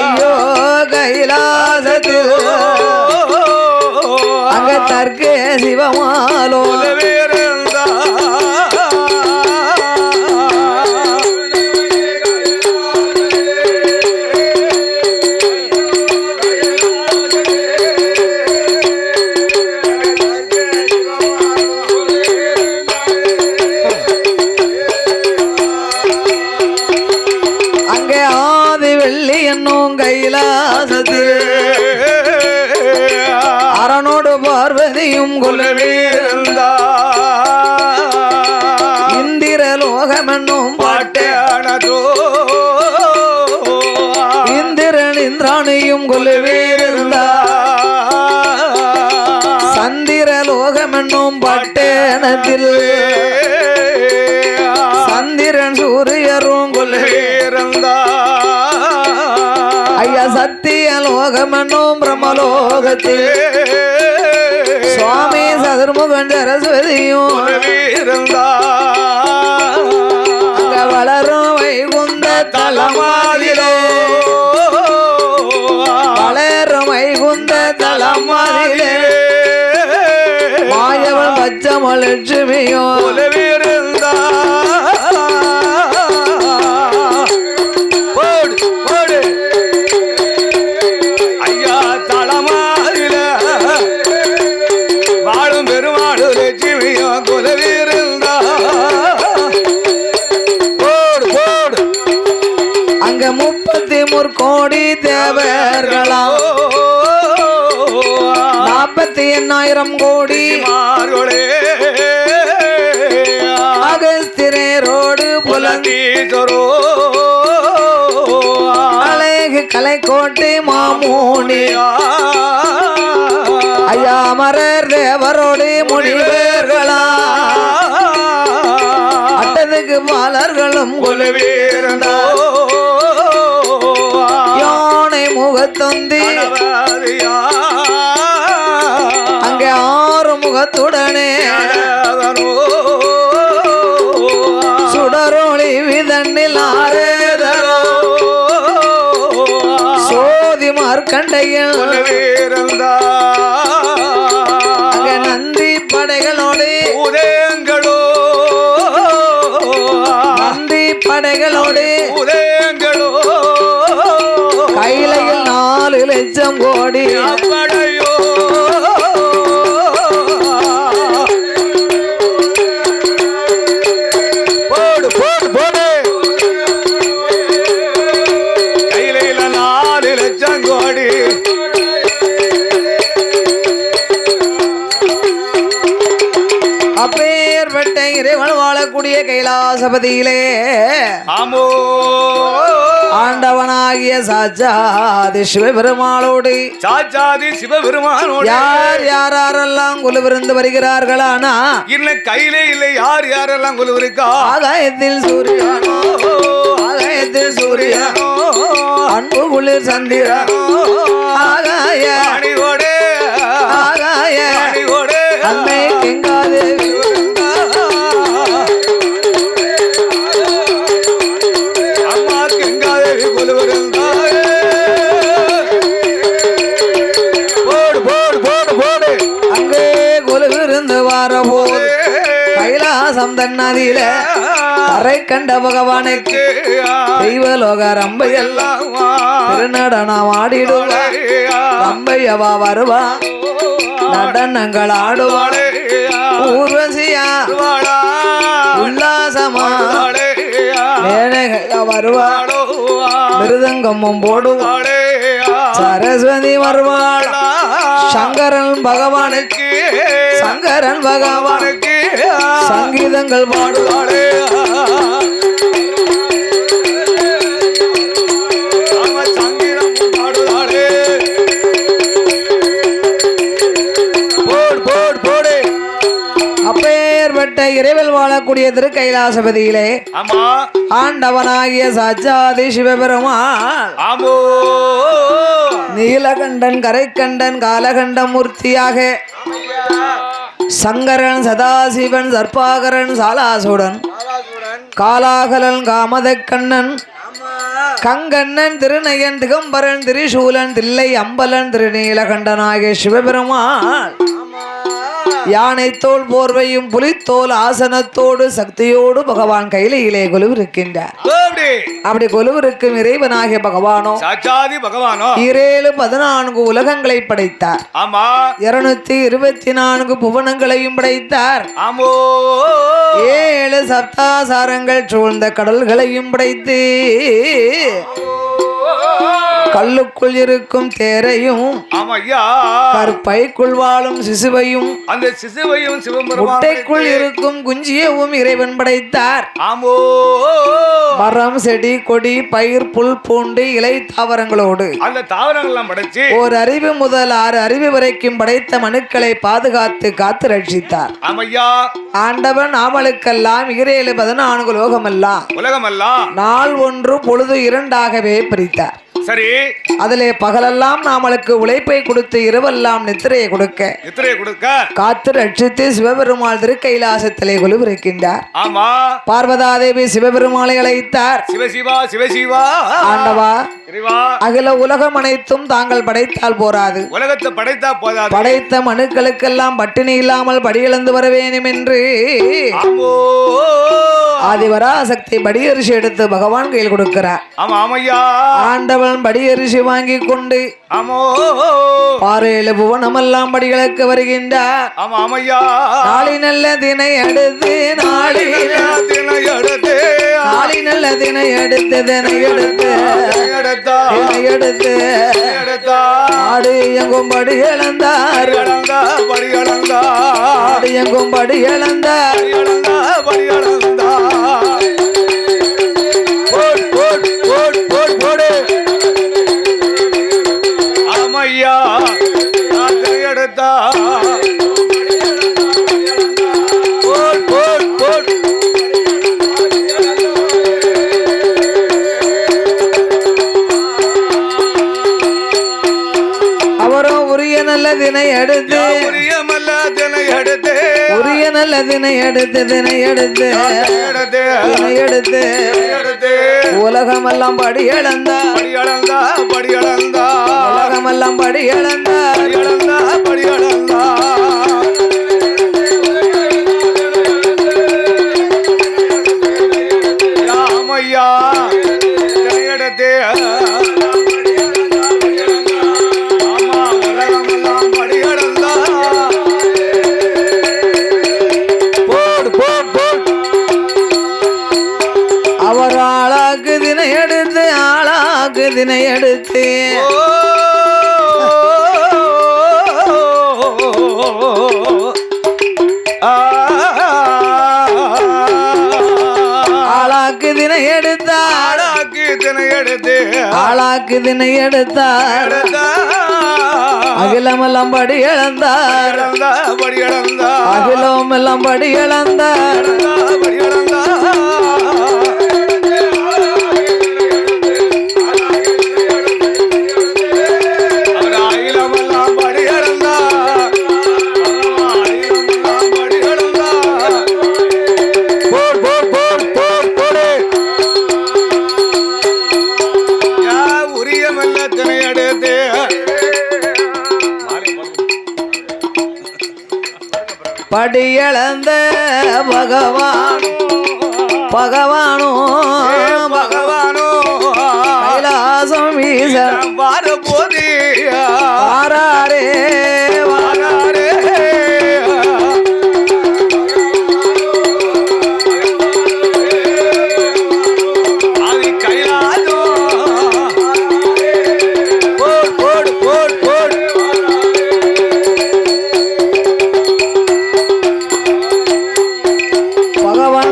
ஐயோ கைலாசத்தில் அங்க தர்க்கே சிவமாலோ அரணோடு பார்வதியும் இந்திர லோகமென்னும் பாட்டேனதோ இந்திரன் இந்திராணியும் கொலுவீர்ந்தா சந்திர லோகமென்னும் பாட்டேனத்தில் சந்திரன் சூரியரும் கொலுவீர்ந்தா ஐயா சத்திய லோகமென்னும் பிரம்மலோகத்தில் சுவாமி சதுர்முகன் சரஸ்வதியும் அங்க வளரும் வைகுந்த தலமாதிலே வளரும் வைகுந்த தலமாதிலே மாயவன் பச்சம லட்சுமியும் கோடி தேவர்களாம் 48,000 கோடி அகஸ்திரரோடு புலந்தீரோ அழகு கலை கோட்டை மாமூனியா ஐயா அமரர் தேவரோடு முனிவர்களா அட்டதுக்கு பாலர்களும் குலவீரந்தோ முகத்தொந்தி அங்கே 6 முகத்துடனே சுடரொளி விதண்ணில் ஆரேதரோ சோதி மார்க்கண்டையில் அங்கே நந்தி படைகளோடு நந்தி படைகளோடு கைலையில் 4 லட்சம் கோடி கைலையில் 4 லட்சம் கோடி அப்பேற்பட்ட இறைவன் வாழக்கூடிய கைலாசபதியிலே ஆமோ ஆண்டவனாகிய சாட்சாதி சிவபெருமானோடு யார் யாரெல்லாம் குலுவிருந்து வருகிறார்களானா இல்லை கையிலே இல்லை யார் யாரெல்லாம் குலுவிருக்கா ஆகாயத்தில் சூரியனோ ஆகாயத்தில் சூரியனோ அன்பு குளிர் சந்திரனோ ஆகாய அணிவோடு ஆகாய அணிவோடு அன்னை கங்காதேவி கைலாசம் தன்னதியில கரை கண்ட பகவானுக்கு தெய்வலோக ரம்பையெல்லாம் திருநடனம் ஆடிடுவார் ரம்பையவா வருவா நடனங்கள் ஆடுவாள் ஊர்வசியா உல்லாசமா மேனகையா வருவாள் மிருதங்கமும் போடுவாள் சரஸ்வதி வருவாள் சங்கரன் பகவானுக்கு சங்கரன் பகவானுக்கு சங்கீதங்கள் பாடுவாளே சங்கீதம் பாடுவாளே போடு அப்பேற்பட்ட இறைவல் வாழக்கூடிய திருக்கைலாசபதியிலே ஆண்டவனாகிய சாட்சாதி சிவபெருமான் நீலகண்டன் கரைக்கண்டன் காலகண்ட மூர்த்தியாக சங்கரன் சதாசிவன் சர்பாகரன் சாலாசுடன் காலாகலன் காமத கண்ணன் கங்கண்ணன் திருநயன் திகம்பரன் திரிசூலன் தில்லை அம்பலன் திருநீலகண்டனாகிய சிவபெருமான் யானை தோல் போர்வையும் புலித்தோல் ஆசனத்தோடு சக்தியோடு பகவான் கையிலே கொலுவிருக்கின்றார். அப்படி கொலுவிருக்கும் இறைவனாகிய பகவானோ பகவானோ 14 உலகங்களை படைத்தார். 224 புவனங்களையும் படைத்தார். 7 சப்தாசாரங்கள் சூழ்ந்த கடல்களையும் படைத்து கல்லுக்குள் இருக்கும் தேரையும் கற்பைக்குள் வாழும் சிசுவையும் அந்த சிசுவையும் முட்டைக்குள் இருக்கும் குஞ்சியவும் இறைவன் படைத்தார். மரம் செடி கொடி பயிர் புல் பூண்டு இலை தாவரங்களோடு அந்த தாவரங்கள் படைச்சு ஒரு அறிவு முதல் 6 அறிவு வரைக்கும் படைத்த மனுக்களை பாதுகாத்து காத்து ரட்சித்தார். ஆண்டவன் நாமளுக்கெல்லாம் 14 உலகமெல்லாம் நாள் ஒன்று பொழுது 2ஆகவே பிரித்தார். சரி, அதிலே பகலெல்லாம் நாமளுக்கு உழைப்பை கொடுத்து இரவெல்லாம் நித்திரையை கொடுக்க காத்து ரட்சித்து சிவபெருமாள் திருக்கைலாசத்திலே கொலுவிருக்கின்றார். பார்வதாதேவி சிவபெருமாளை அழைத்தார். சிவசிவா சிவசிவா ஆண்டவா, அகில உலகம் அனைத்தும் தாங்கள் படைத்தால் போராது, உலகத்தை படைத்தா போதாது, படைத்த மனுக்களுக்கெல்லாம் பட்டினி இல்லாமல் படியிழந்து வர வேண்டும் என்று ஆதிவராசக்தி படியரிசி எடுத்து பகவான் கையில் கொடுக்கிறார். ஆண்டவன் படியரிசி வாங்கி கொண்டு பாறையில புவனமெல்லாம் படிகளுக்கு வருகின்றார். நாளை நல்ல தினை அடுத்து நாளை நல்ல தினை எடுத்து ஆடு எங்கும் படி இழந்தார், ஆடு எங்கும் படி இழந்தார். தினை எடுத்து உரிய நல்ல தினை எடுத்து உலகமெல்லாம் படி இழந்தார், உலகமெல்லாம் படி இழந்தார். தினை எடுத்து ஆளாக்கு தினை எடுத்தார், ஆளாக்கு தினை எடுத்தார். அகிலமெல்லாம் படி இழந்தார், அகிலம் எல்லாம் படி இழந்தார். படியளந்த பகவானோ கைலாசம் வீசம் போதே வாராரே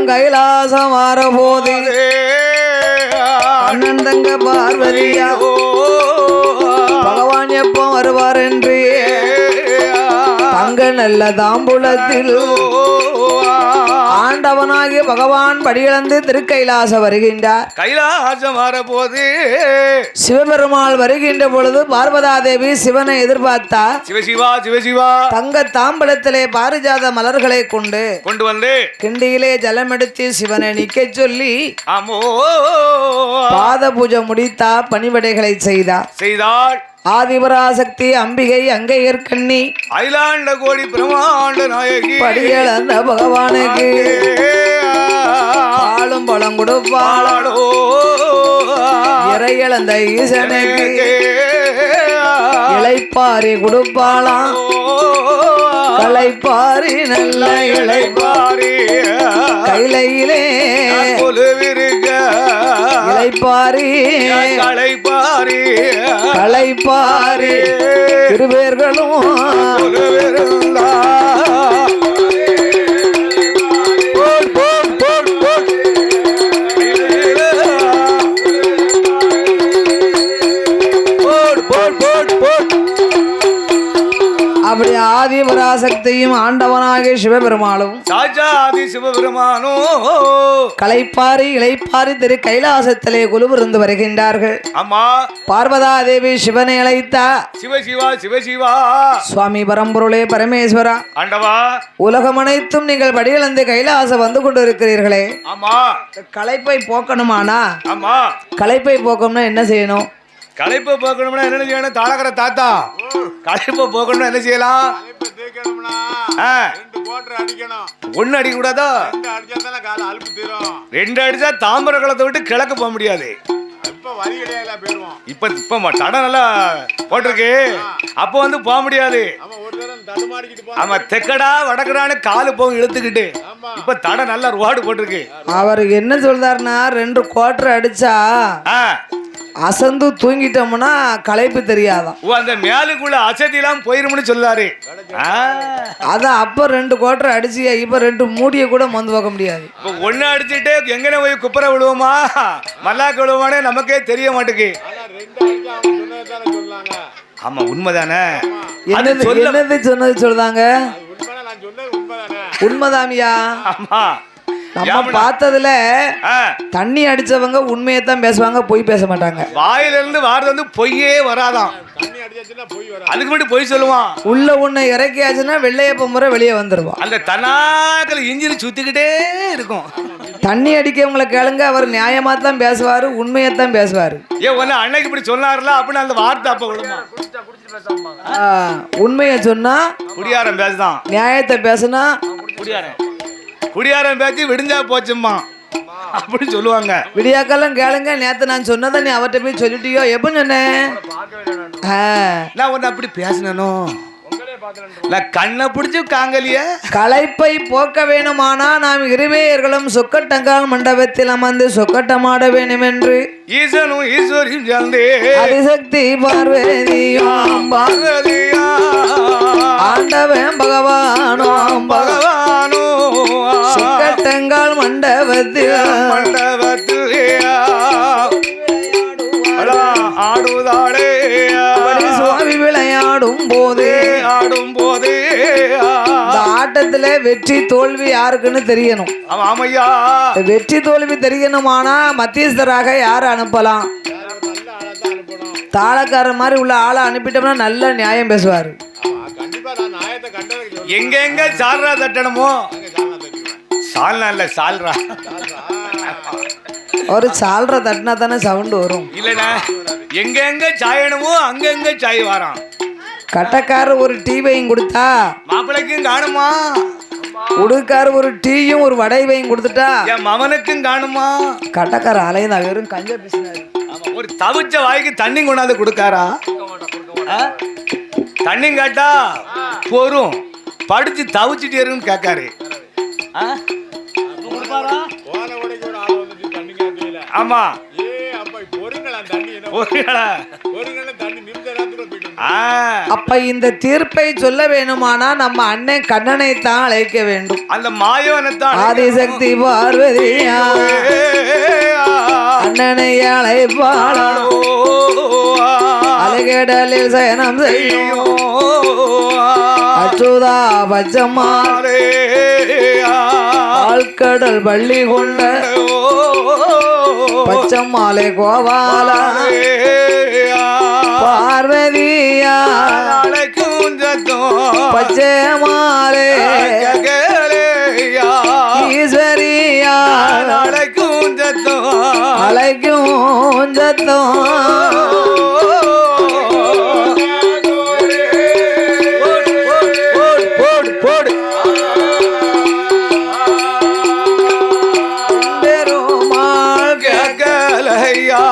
கைலாசம் வரபோது அண்ணன் தங்க பார்வதியா பகவான் எப்போ வருவார் என்று தங்க நல்ல தாம்பூலத்தில் ஆண்ட ஆண்டவனாகிய பகவான் படியிழந்து திருக்கைலாசம் வருகின்றார். கைலாசம் வரபோது சிவபெருமாள் வருகின்ற பொழுது பார்வதாதேவி சிவனை எதிர்பார்த்தா. சிவசிவா சிவசிவா தங்க தாம்பலத்திலே பாரிஜாத மலர்களை கொண்டு வந்து கிண்டியிலே ஜலம் எடுத்து சிவனை நிக்க சொல்லி ஆமோ பாத பூஜை முடித்தா பணிவிடைகளை செய்தாள். ஆதிபராசக்தி அம்பிகை அங்கையர்கண்ணி அகிலாண்ட கோடி பிரமாண்ட நாயகி படியளந்த பகவானுக்கு பாலும் பழம் கொடுப்பாளோ. இறையளந்த ஈசனுக்கு இளைப்பாரி கொடுப்பாளாம். களைப்பாரி நல்ல இளைப்பாரி கைலையிலே இளைப்பாரி களைப்பாரி இருவேர்களும் அப்படி ஆதிபராசக்தியும் ஆண்டவனாகிய சிவபெருமானும் சாஜாதி சிவபெருமானோ களைப்பாரி இளைப்பாரி திரு கைலாசத்திலே குழுவிருந்து வருகின்றார்கள். அம்மா பார்வதாதேவி சிவனை அழைத்தா. சிவசிவா சிவசிவா சுவாமி பரம்பொருளே பரமேஸ்வரா ஆண்டவா உலகம் அனைத்தும் நீங்கள் படியிழந்து கைலாசம் வந்து கொண்டு இருக்கிறீர்களே. ஆமா களைப்பை போக்கணுமானா ஆமா களைப்பை போக்கணும்னா என்ன செய்யணும்? களைப்பை போக்கணும்னா என்ன செய்யணும்? தாளகர தாத்தா களைப்பை போக்கணும்னா என்ன செய்யலாம்? ஒன்னு அடிக்க கூடாதோ? ரெண்டு அடிச்சா தாம்பர குளத்தை விட்டு கிழக்கு போக முடியாது. இப்ப இப்ப தடம் நல்லா போட்டிருக்கு. அப்ப வந்து போக முடியாது. ஆமா தெக்கடா வடக்கடான்னு காலு போகும் இழுத்துக்கிட்டு. இப்ப தடம் நல்லா ரோடு போட்டிருக்கு. அவர் என்ன சொல்றாருன்னா 2 குவார்டர் அடிச்சா அசந்து தூங்கிட்டோம்னா களைப்பு தெரியாதான். அந்த மேலுக்குள்ள அசதியெல்லாம் போயிரும்னு சொல்லாரு. அதான் அப்ப 2 குவார்டர் அடிச்சியா இப்ப 2 மூடிய கூட மந்து பார்க்க முடியாது. இப்ப ஒன்னு அடிச்சுட்டு எங்கன போய் குப்பரை விழுவோமா மல்லாக்க விழுவானே நமக்கே தெரிய மாட்டேங்குது. ஆமா உண்மைதானே. என்னது சொன்னது சொல்றாங்க உண்மைதாமியா. ஆமா நம்ம பார்த்ததுல தண்ணி அடிச்சவங்க உண்மையத்தான் பேசுவாங்க, பொய் பேச மாட்டாங்க. வாயில இருந்து வாரது வந்து பொய்யே வராதான். அதுக்கு மட்டும் பொய் சொல்லுவான். உள்ள ஒண்ணு இறக்கியாச்சுன்னா வெள்ளையப்ப முறை வெளியே வந்துருவான். அந்த தனாக்கல இன்ஜின் சுத்திக்கிட்டே இருக்கும். தண்ணி அடிக்கவங்களை கேளுங்க, அவர் நியாயமா தான் பேசுவாரு, உண்மையத்தான் பேசுவாரு. ஏன் ஒன்னு அன்னைக்கு இப்படி சொன்னார்ல அப்படின்னு அந்த வார்த்தை அப்ப விழுமா? உண்மைய சொன்னா குடியாரம் பேசுதான், நியாயத்தை பேசுனா குடியாரம் பேச்சு விடிஞ்சா போச்சும்மா அப்படி சொல்லுவாங்க. விடியாக்கெல்லாம் கேளுங்க, நேத்து நான் சொன்னதை நீ அவர்கிட்ட போய் சொல்லிட்டியோ? எப்ப சொன்னேன் நான் ஒன்னு அப்படி பேசினோ? கண்ணை பிடிச்சு காங்கலிய களைப்பை போக்க வேணுமானா நாம் இருவேயர்களும் சொக்கட்டங்கால் மண்டபத்தில் அமர்ந்து சொக்கட்டமாட வேண்டும் என்று ஈசனும் ஈஸ்வரியும் சேர்ந்தே அதிசக்தி பார்வதியும் ஆண்டவன் பகவானும் சொக்கட்டங்கால் மண்டபத்தில் ஆடுவதாடே சுவாமி விளையாடும் போதே ஆட்டத்துல வெற்றி தோல்வி யாருக்குன்னு தெரியணும். ஆமையா, வெற்றி தோல்வி தெரியணுமானா மத்தியஸ்தராக யார் அனுப்பலாம்? தாளக்காரர் மாதிரி உள்ள ஆளை அனுப்பிட்டோம்னா நல்ல நியாயம் பேசுவாரு. எங்க சால்ரா தட்டணுமோ? சால்னா இல்ல சால்ரா. ஒரு சால்ரா தட்டினா தானே சவுண்ட் வரும். இல்லனா எங்க சாயணுமோ அங்க சாய் வாரான். கட்டக்காரர் ஒரு டீவையும் கொடுத்தா மாப்பிளைக்கும் காணுமா? உடுக்காரர் ஒரு டீயும் ஒரு வடைவையும் கொடுத்துட்டா என் மவனுக்கும் காணுமா? கட்டக்கார அலையதான் வெறும் கஞ்ச பேசினாரு. ஒரு தவிச்ச வாய்க்கு தண்ணி கொண்டாந்து கொடுக்காரா? தண்ணி கேட்டா போரும் படிச்சு தவிச்சுட்டே இருக்குன்னு கேட்காரு. ஆமா அப்ப இந்த தீர்ப்பை சொல்ல வேணுமானா நம்ம அண்ணன் கண்ணனை தான் அழைக்க வேண்டும். அந்த மாயவனைத்தான் ஆதிசக்தி பார்வதியா அண்ணனை அழைப்பாளோ அலைகடலில் சயனம் செய்யும் அச்சுதா பச்சம்மாளே ஆழ்கடல் பள்ளி கொண்ட பச்சம்மாளே கோபாலா பார்வதியா பச்சைமாலே ஈஸ்வரியா அழைக்கும் ஜத்தம் போடு பெருமாள் ககலையா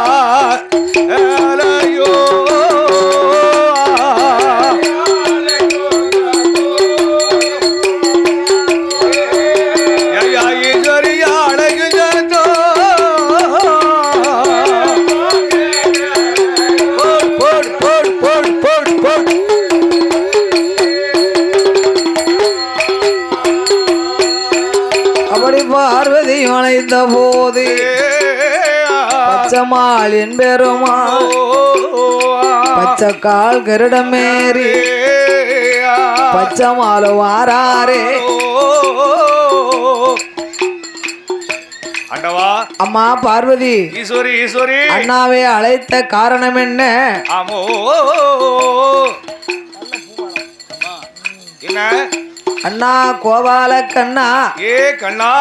பார்வதி அழைத்த போது பச்சமாள் என் பெருமாள் பச்சைக்கால் கருடமேறி பச்சமாலு வாராரே அண்டவா அம்மா பார்வதி ஈஸ்வரி அண்ணாவை அழைத்த காரணம் என்ன? ஆமோ என்ன அண்ணா கோபால கண்ணா ஏ கண்ணா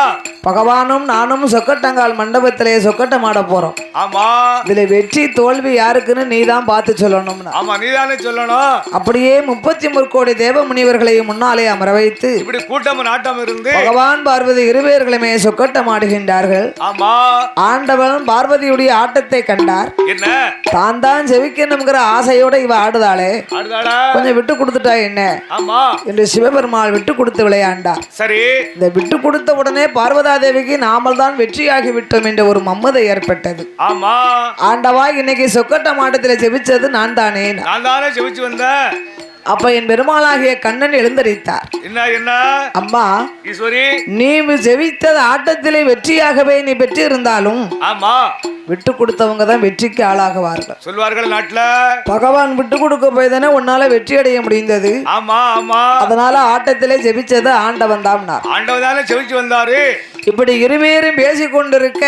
பகவானும் நானும் சொக்கட்டங்கால் மண்டபத்திலே சொக்கட்டம் ஆட போறோம். ஆமா இதுல வெற்றி தோல்வி யாருக்குன்னு நீதான் பார்த்து சொல்லணும்னா. ஆமா நீதானே சொல்லணும். அப்படியே 33 கோடி தேவ முனிவர்களையும் முன்னாலே அமர வைத்து இப்படி கூட்டம் நாட்டம் இருந்து பகவான் பார்வதி இருவேர்களுமே சொக்கட்டம் ஆடுகின்றார்கள். ஆமா ஆண்டவன் பார்வதியுடைய ஆட்டத்தை கண்டார். என்ன தான் செவிக்கணுங்கிற ஆசையோட இவ ஆடுதாளே கொஞ்சம் விட்டு கொடுத்துட்டா என்ன ஆமா என்று சிவபெருமாள் விட்டு கொடுத்து விளையாண்டார். சரி இந்த விட்டு கொடுத்த உடனே பார்வதா தேவிக்கு நாமல் தான் வெற்றியாகி விட்டோம் என்ற ஒரு மம்மதை ஏற்பட்டது. ஆமா ஆண்டவா இன்னைக்கு சொக்கட்ட மாட்டத்தில் ஜெபிச்சது நான் தானே ஜெபிச்சு வந்தேன். அப்ப என் பெருமாளாகிய கண்ணன் எழுந்தரித்தார். என்ன அம்மா ஈஸ்வரி நீ ஜெபித்தது ஆட்டத்திலே வெற்றியாகவே நீ பெற்று இருந்தாலும் ஆமா விட்டு கொடுத்தவங்க தான் வெற்றிக்கு ஆளாகுவார்கள் சொல்வார்கள் நாட்டுல. பகவான் விட்டு கொடுக்க போய் தானே உன்னால வெற்றி அடைய முடிந்தது. ஆமா ஆமா அதனால ஆட்டத்திலே ஜெபிச்சது ஆண்டவன் தான். ஆண்டவன் தானே ஜெபிச்சு வந்தாரு. இப்படி இருவேரும் பேசிக் கொண்டிருக்க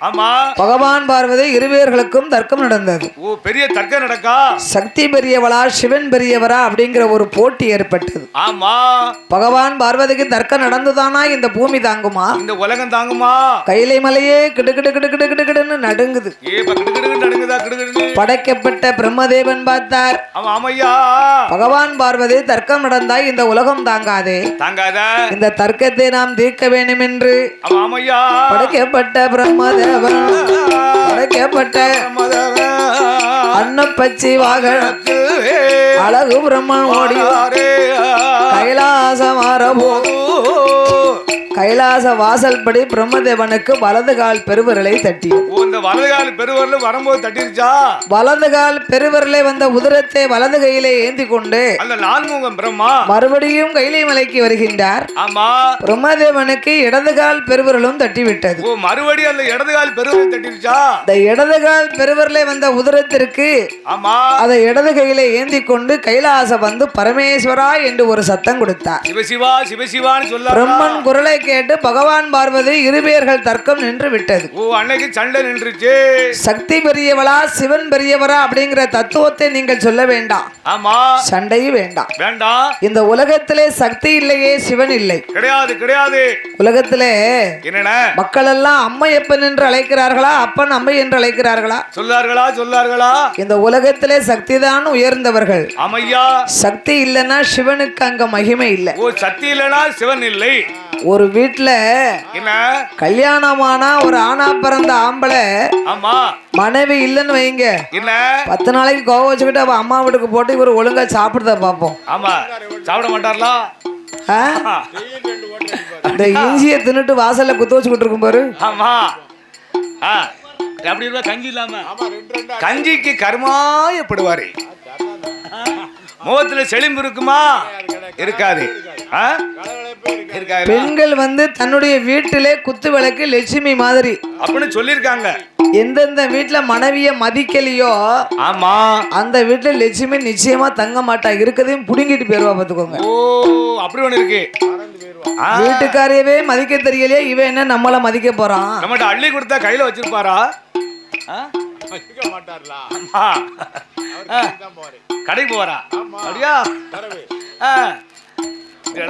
ஆமா பகவான் பார்வதி இருவேர்களுக்கும் தர்க்கம் நடந்தது. ஓ பெரிய தர்க்கம் நடக்கா. சக்தி பெரியவளா சிவன் பெரியவரா அப்படிங்கிற ஒரு போட்டி ஏற்பட்டது. ஆமா பகவான் பார்வதிக்கு தர்க்கம் நடந்துதானா இந்த பூமி தாங்குமா, இந்த உலகம் தாங்குமா? கைலை மலையே கிடு கிடு கிடு கிடு கிடுன்னு நடுங்குது. படைக்கப்பட்ட பிரம்மதேவன் பார்த்தார். பகவான் பார்வதி தர்க்கம் நடந்தாய் இந்த உலகம் தாங்காதே, இந்த தர்க்கத்தை நாம் தீர்க்க வேண்டும் என்று படைக்கப்பட்ட பிரம்மதேவன் படைக்கப்பட்ட அன்னப்பச்சி வாகனத்து அழகு பிரம்மன் ஓடி கைலாசம் வரபோது கைலாச வாசல் படி பிரம்மதேவனுக்கு வலது கால் பெருவிரலை தட்டி வலது கால் பெருவிரல் வரும்போது தட்டிருச்சா. வலது கால் பெருவிரலை வந்த உதிரத்தை வலது கையிலே ஏந்தி கொண்டு அந்த நான்முகம் பிரம்மா மறுபடியும் கைலை மலைக்கு வருகின்றார். ஆமா பிரம்மதேவனுக்கு இடது கால் பெருவிரலும் தட்டிவிட்டது. மறுபடியும் அந்த இடது கால் பெருவிரல் தட்டிருச்சா. அந்த இடது கால் பெருவிரலை வந்த உதிரத்திற்கு ஆமா அதை இடது கையிலே ஏந்தி கொண்டு கைலாச வந்து பரமேஸ்வரா என்று ஒரு சத்தம் கொடுத்தார். சிவசிவா சிவசிவான்னு சொல்ல பிரம்மன் குரலை கேட்டு பகவான் பார்வதி இருவேர்கள் தர்க்கம் நின்று விட்டது. அன்னைக்கு சண்டை நின்றுச்சு. சக்தி பெரியவளா சிவன் பெரியவரா அப்படிங்கிற தத்துவத்தை நீங்கள் சொல்ல வேண்டாம். ஆமா சண்டையும் வேண்டாம். இந்த உலகத்திலே சக்தி இல்லையே சிவன் இல்லை. கிடையாது கிடையாது. உலகத்திலே என்னென்ன மக்கள் எல்லாம் அம்மையப்பன் என்று அழைக்கிறார்களா அப்பன் அம்மை என்று அழைக்கிறார்களா? சொல்லார்களா. இந்த உலகத்திலே சக்தி தான் உயர்ந்தவர்கள். ஆமையா சக்தி இல்லைன்னா சிவனுக்கு அங்க மகிமை இல்லை. சக்தி இல்லைன்னா சிவன் இல்லை. ஒரு வீட்டுல கல்யாணமானா ஒரு ஆணா பிறந்த ஆம்பளை மனைவி இல்லன்னு வைங்க, 10 நாளைக்கு கோவம் வச்சுக்கிட்டு அவ அம்மா வீட்டுக்கு போட்டு இவர் ஒழுங்கா சாப்பிடுறத பாப்போம். ஆமா சாப்பிட மாட்டார்ல. அந்த இஞ்சிய தின்னுட்டு வாசல்ல குத்து வச்சுக்கிட்டு இருக்கும் பாரு. ஆமா அப்படி இருந்தா கஞ்சி இல்லாம கஞ்சிக்கு கருமாயப்படுவாரு. முகத்துல செழிம்பு இருக்குமா? இருக்காது. பெண்கள் வந்து தன்னுடைய வீட்டிலே குத்து விளக்கு லட்சுமி மாதிரி அப்படின்னு சொல்லிருக்காங்க. எந்தெந்த வீட்டுல மனைவிய மதிக்கலையோ ஆமா அந்த வீட்டுல லட்சுமி நிச்சயமா தங்க மாட்டா, இருக்கதையும் புடுங்கிட்டு போயிருவா பாத்துக்கோங்க. ஓ அப்படி ஒண்ணு இருக்கு. வீட்டுக்காரையவே மதிக்க தெரியலையே, இவன் என்ன நம்மள மதிக்க போறான்? நம்மகிட்ட அள்ளி கொடுத்தா கையில வச்சிருப்பாரா? கடைக்கு போறா அப்படியா?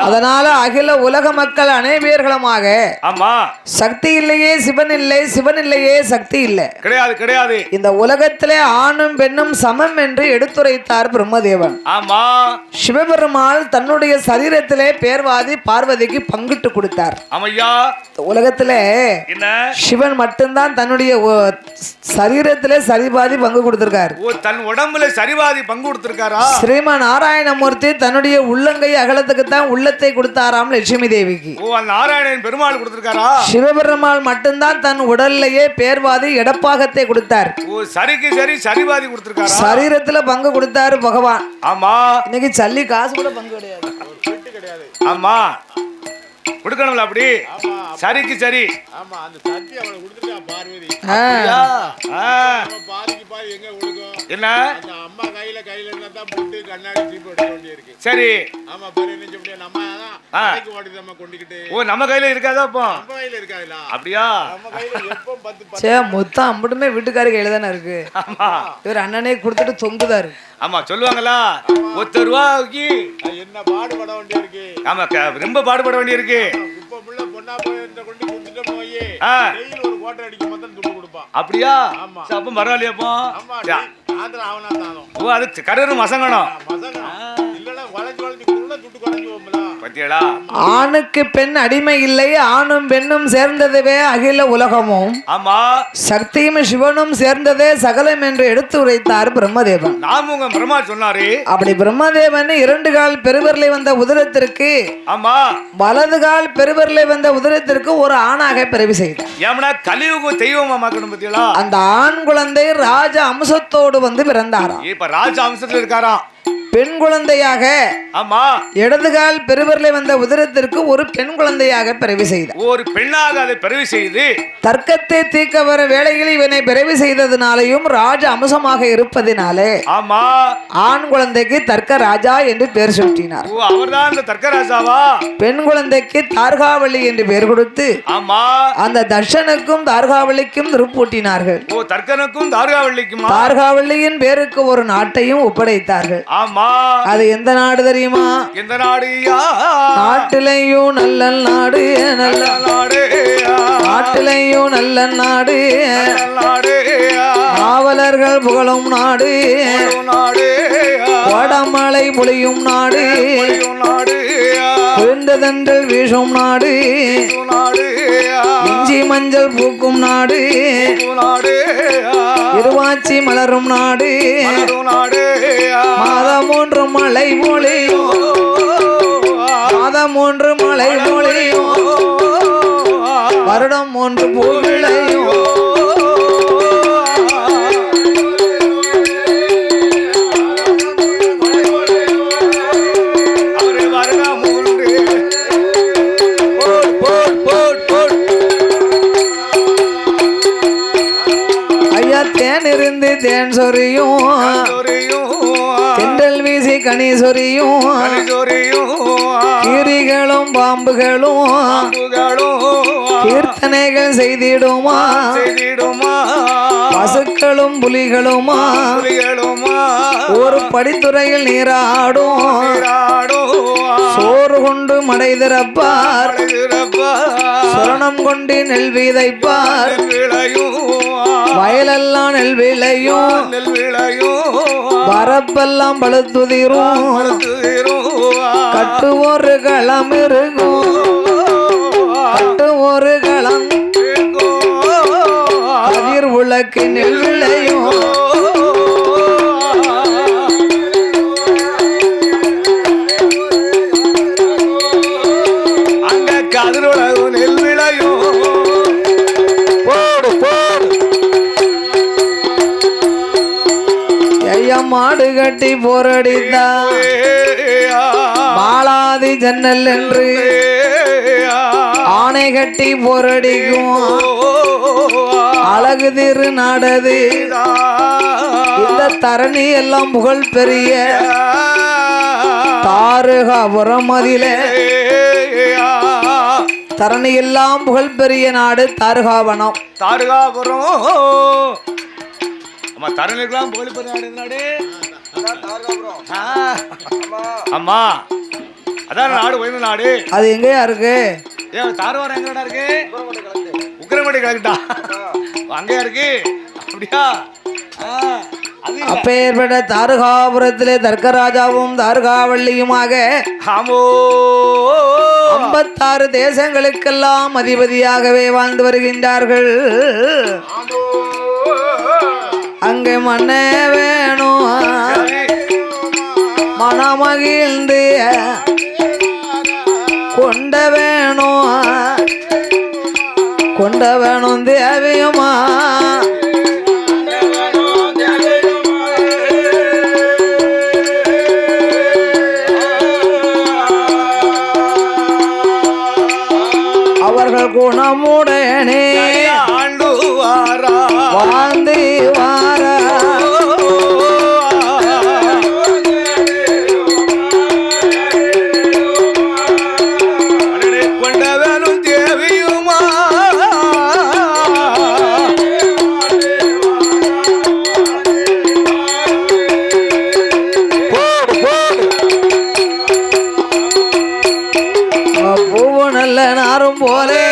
அதனால அகில உலக மக்கள் அனைவர்களுமாக ஆமா சக்தி இல்லையே சிவன் இல்லை, சிவன் இல்லையே சக்தி இல்லை, கிடையாது கிடையாது. இந்த உலகத்திலே ஆணும் பெண்ணும் சமம் என்று எடுத்துரைத்தார் பிரம்மதேவன். ஆமா சிவபெருமாள் தன்னுடைய சரீரத்திலே பேர்வாதி பார்வதிக்கு பங்கிட்டு கொடுத்தார். ஆமையா உலகத்திலே என்ன சிவன் மட்டும்தான் தன்னுடைய சரீரத்திலே சரிபாதி பங்கு கொடுத்திருக்கார். தன் உடம்புல சரிபாதி பங்கு கொடுத்திருக்காரா? ஸ்ரீமன் நாராயணமூர்த்தி தன்னுடைய உள்ளங்கை அகலத்துக்கு தான் உள்ளத்தை கொடுத்தாராம் லட்சுமி தேவிக்கு. ஓ நாராயணன் பெருமாள் கொடுத்திருக்காரா? சிவபெருமாள் மட்டும்தான் தன் உடல்லையே பேர்வாதி இடப்பாகத்தை கொடுத்தார். ஓ சரிக்கு சரி சரிபாதி கொடுத்திருக்காரா? சரீரத்துல பங்கு கொடுத்தாரு பகவான். ஆமா இன்னைக்கு சல்லி காசு கூட பங்கு கிடையாது. ஆமா கொடுக்கணும்ல அப்படி சரிக்கு சரி. ஆமா அந்த சட்டி அவளை கொடுத்துட்டா பார்வதி. பாதிக்கு பாதி எங்க கொடுக்கும்? என்ன அந்த அம்மா கையில என்ன தான் போட்டு கண்ணாடி சீப்பு எடுக்க வேண்டியிருக்கு. சரி ஆமா பாரு என்ன சொல்லியா நம்ம கைக்கு ஓடி நம்ம கொண்டிக்கிட்டு. ஓ நம்ம கையில இருக்காதா? அப்போ நம்ம கையில இருக்காதுல. அப்படியா? நம்ம கையில எப்போ 10 சே மொத்தம் அம்பட்டுமே வீட்டுக்காரி கையில தானே இருக்கு. ஆமா இவர் அண்ணனே கொடுத்துட்டு தொங்குதாரு. ஆமா சொல்லுவாங்களா ₹1 என்ன பாடுபட வேண்டியிருக்கு. ஆமா ரொம்ப பாடுபட வேண்டியிருக்கு. இப்ப புள்ள பொண்ணா போய் கொண்டு குடுத்துட்டு போய் டெய்லி ஒரு கோட்டை அடிக்க மட்டும் துட்டு கொடுப்பான். அப்படியா? ஆமா அப்ப பரவாயில்லையா? அப்போ ஆந்திர அவனா தானோ. ஓ அது கரரு மசங்கணும். இல்லனா வளைஞ்சு வளைஞ்சு கொடுத்தா துட்டு குறைஞ்சு போகும்ல. பத்தியடா ஆணுக்கு பெண் அடிமை இல்லை, ஆணும் பெண்ணும் சேர்ந்ததுவே அகில உலகமும். ஆமா சக்தியும் சிவனும் சேர்ந்ததே சகலம் என்று எடுத்து உரைத்தார் பிரம்மதேவன். நாமுங்க பிரம்மா சொன்னாரு. அப்படி பிரம்மதேவன் 2 கால் பெருவரிலே வந்த உதிரத்திற்கு ஆமா வலது கால் பெருவரிலே வந்த உதிரத்திற்கு ஒரு ஆணாக பிறவி செய்தார். ஏமனா கலியுகம் தெய்வமா மாக்கணும் பத்தியலா? அந்த ஆண் குழந்தை ராஜ அம்சத்தோடு வந்து பிறந்தாராம். இப்ப ராஜ அம்சத்துல இருக்காராம். பெண் குழந்தையாக ஆமா இடதுகால் பெருவரிலே வந்த உதிரத்திற்கு ஒரு பெண் குழந்தையாக பிறவி செய்தார். ஒரு பெண்ணாக அதை பிறவி செய்து தர்க்கத்தை தீர்க்க வர வேளையில் இவனை பிறவி செய்ததினாலையும் ராஜ அம்சமாக இருப்பதினாலே ஆமா ஆண் குழந்தைக்கு தர்க்க ராஜா என்று பெயர் சூட்டினார். ஓ அவர்தான் இந்த தர்க்க ராஜாவா? பெண் குழந்தைக்கு தார்காவளி என்று பெயர் கொடுத்து ஆமா அந்த தர்ஷனுக்கும் தார்காவளிக்கும் திருப்பூட்டினார்கள். ஓ தர்க்கனுக்கும் தார்காவளிக்கும் தார்காவளியின் பேருக்கு ஒரு நாட்டையும் ஒப்படைத்தார்கள். ஆமா அது எந்த நாடு தெரியுமா? எந்த நாடுயா? நாட்டிலையும் நல்ல நாடு, நல்ல நாடு, நாட்டிலையும் நல்ல நாடு, காவலர்கள் புகழும் நாடு, வடமலை பொழியும் நாடு, குளிர்ந்ததென்றல் வீசும் நாடு, இஞ்சி மஞ்சள் பூக்கும் நாடு, இருவாச்சி மலரும் நாடு, மாதம் 3 மலை மொழியும், மாதம் 3 மலை மொழியும், வருடம் 3 பூ விளையும். ஐயா தேன் இருந்து தேன் சொரியும், தென்றல் வீசி கனி சொரியும், கீரிகளும் பாம்புகளும் கீர்த்தனைகள் செய்திடுமா, பசுக்களும் புலிகளுமா ஒரு படித்துறையில் நீராடும், சோறு கொண்டு மடை திறப்பார், சுரணம் கொண்டு நெல் விதைப்பார், வயலெல்லாம் நெல் விளையும், வரப்பெல்லாம் பழுத்துதிரும், கட்டு ஒரு களம் இருக்கும், கட்டு ஒரு களம் கதிர் உலக்கு நெல் விளையும். அங்க கதிர் உலகு நெல் விளையும். போடு போடு ஐயா மாடு கட்டி போரடித்தா மாளாதி ஜன்னல் என்று ஆணை ஆணை கட்டி போரடிக்கும் அழகு திரு நாடது இந்த தரணி எல்லாம் புகழ் பெரிய தாரகாபுரம் அதிலே தரணி எல்லாம் புகழ் பெரிய நாடு தாரகாவனம் தாரகாபுரம். அம்மா தரணிக்கெல்லாம் புகழ் பெரிய நாடு அம்மா அதான் நாடு உயர்ந்த நாடு. அது எங்கயா இருக்கு? ஏன் தாரவாரம் எங்கடா இருக்கு? உக்கிரமடி கிழக்கிட்டா அங்கேயா இருக்கு? அப்படியா? அப்பேற்பட்ட தாரகாபுரத்திலே தர்க்கராஜாவும் தாரகாவள்ளியுமாக 56 தேசங்களுக்கெல்லாம் அதிபதியாகவே வாழ்ந்து வருகின்றார்கள். அங்கே மண்ணே வேணும் மனமகிழ்ந்து கொண்ட வேணும் தேவியுமா அவர்கள் குணமுடனே ஆண்டு வாரா வாழ்ந்து வார கொண்டவனும் தேவியுமா பூவு நல்ல நாரும் போலே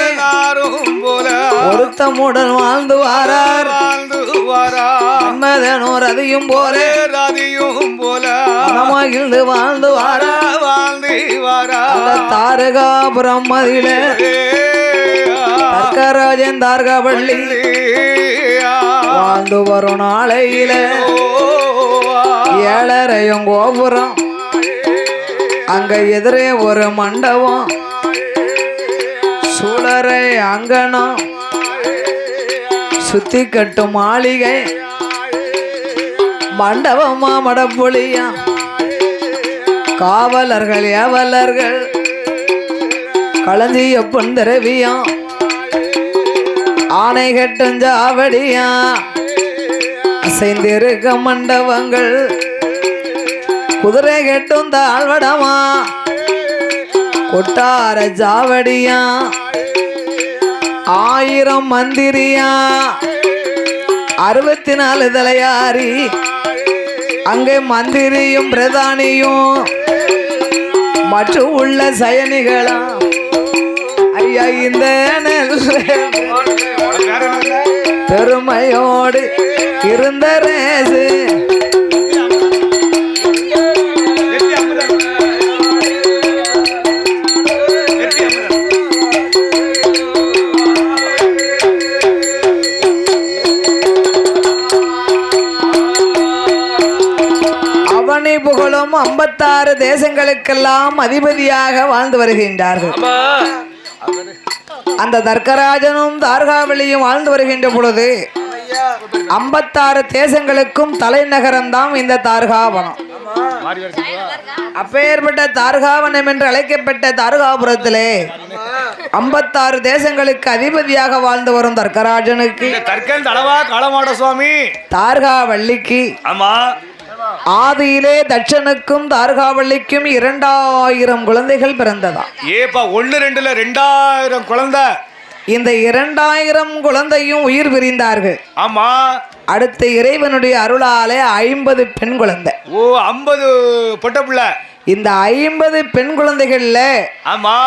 ஒருத்தமுடன் வாழ்ந்து வாரார் மன்மதனோர் அதையும் போலே மனமகிழ்ந்து வாழ்ந்து வாரா தாரகாபுரம் அதிலே தர்க்கராஜன் தாரகாவள்ளி வாழ்ந்து வரும் நாளையிலே 7.5 கோபுரம் அங்க எதிரே ஒரு மண்டபம் சூழரை அங்கனம் சுத்தி கட்டும் மாளிகை மண்டபமா மடப்புளியா காவலர்கள் ஏவலர்கள் களஞ்சிய பொன்திரவியம் ஆணை கட்டும் ஜாவடியா அசைந்திருக்க மண்டபங்கள் குதிரை கட்டும் தாழ்வடமா கொட்டார ஜாவடியா 1000 மந்திரியா 64 தலையாரி அங்கே மந்திரியும் பிரதானியும் மற்றும் உள்ள சயனிகளா ஐயா இந்த பெருமையோடு இருந்த ரேசு புகழும் 56 தேசங்களுக்கெல்லாம் அதிபதியாக வாழ்ந்து வருகின்றார்கள். அந்த தர்க்கராஜனும் தாரகாவளியும் வாழ்ந்து வருகின்ற பொழுது 56 தேசங்களுக்கும் தலைநகரம் தான் இந்த தாரகாவனம். அப்பேற்பட்ட தாரகாவனம் என்று அழைக்கப்பட்ட தாரகாபுரத்திலே 56 தேசங்களுக்கு அதிபதியாக வாழ்ந்து வரும் தர்க்கராஜனுக்கு தாரகாவள்ளிக்கு ஆதியிலே தட்சனுக்கும் தாரகாவள்ளிக்கும் 2000 குழந்தைகள் பிறந்ததா? ஏப்பா 1-2ல 2000 குழந்தை. இந்த 2000 குழந்தையும் உயிர் பிரிந்தார்கள். ஆமா. அடுத்த இறைவனுடைய அருளாலே 50 பெண் குழந்தை. ஓ 50 பொட்ட பிள்ளை. இந்த 50 பெண் குழந்தைகள்ல ஆமா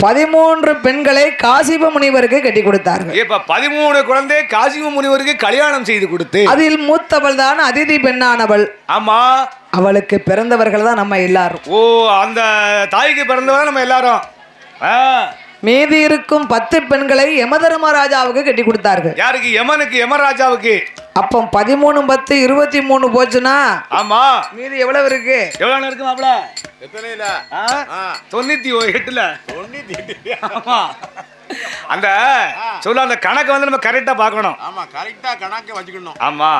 13 பெண்களை காசிப முனிவருக்கு கட்டி கொடுத்தார்கள். இப்ப 13 குழந்தை காசிப முனிவருக்கு கல்யாணம் செய்து கொடுத்து அதில் மூத்தவள் தான் அதிதி பெண்ணானவள். ஆமா. அவளுக்கு பிறந்தவர்கள் தான் நம்ம எல்லாரும். ஓ அந்த தாய்க்கு பிறந்தவங்க நம்ம எல்லாரும். மீதி இருக்கும் 10 பெண்களை யமதர்மராஜாவுக்கு கட்டி கொடுத்தார்கள். யாருக்கு? யமனுக்கு, யமராஜாவுக்கு. அப்போ 13 10 23 போச்சுன்னா ஆமா மீதி எவ்வளவு இருக்கு? எவ்வளவு இருக்கு மாப்ள? எத்தனைல? 98ல. 98. ஆமா. அந்த சொல்ல அந்த கணக்கு வந்து நம்ம கரெக்டா பார்க்கணும். ஆமா கரெக்டா கணக்கு வச்சுக்கணும். ஆமா.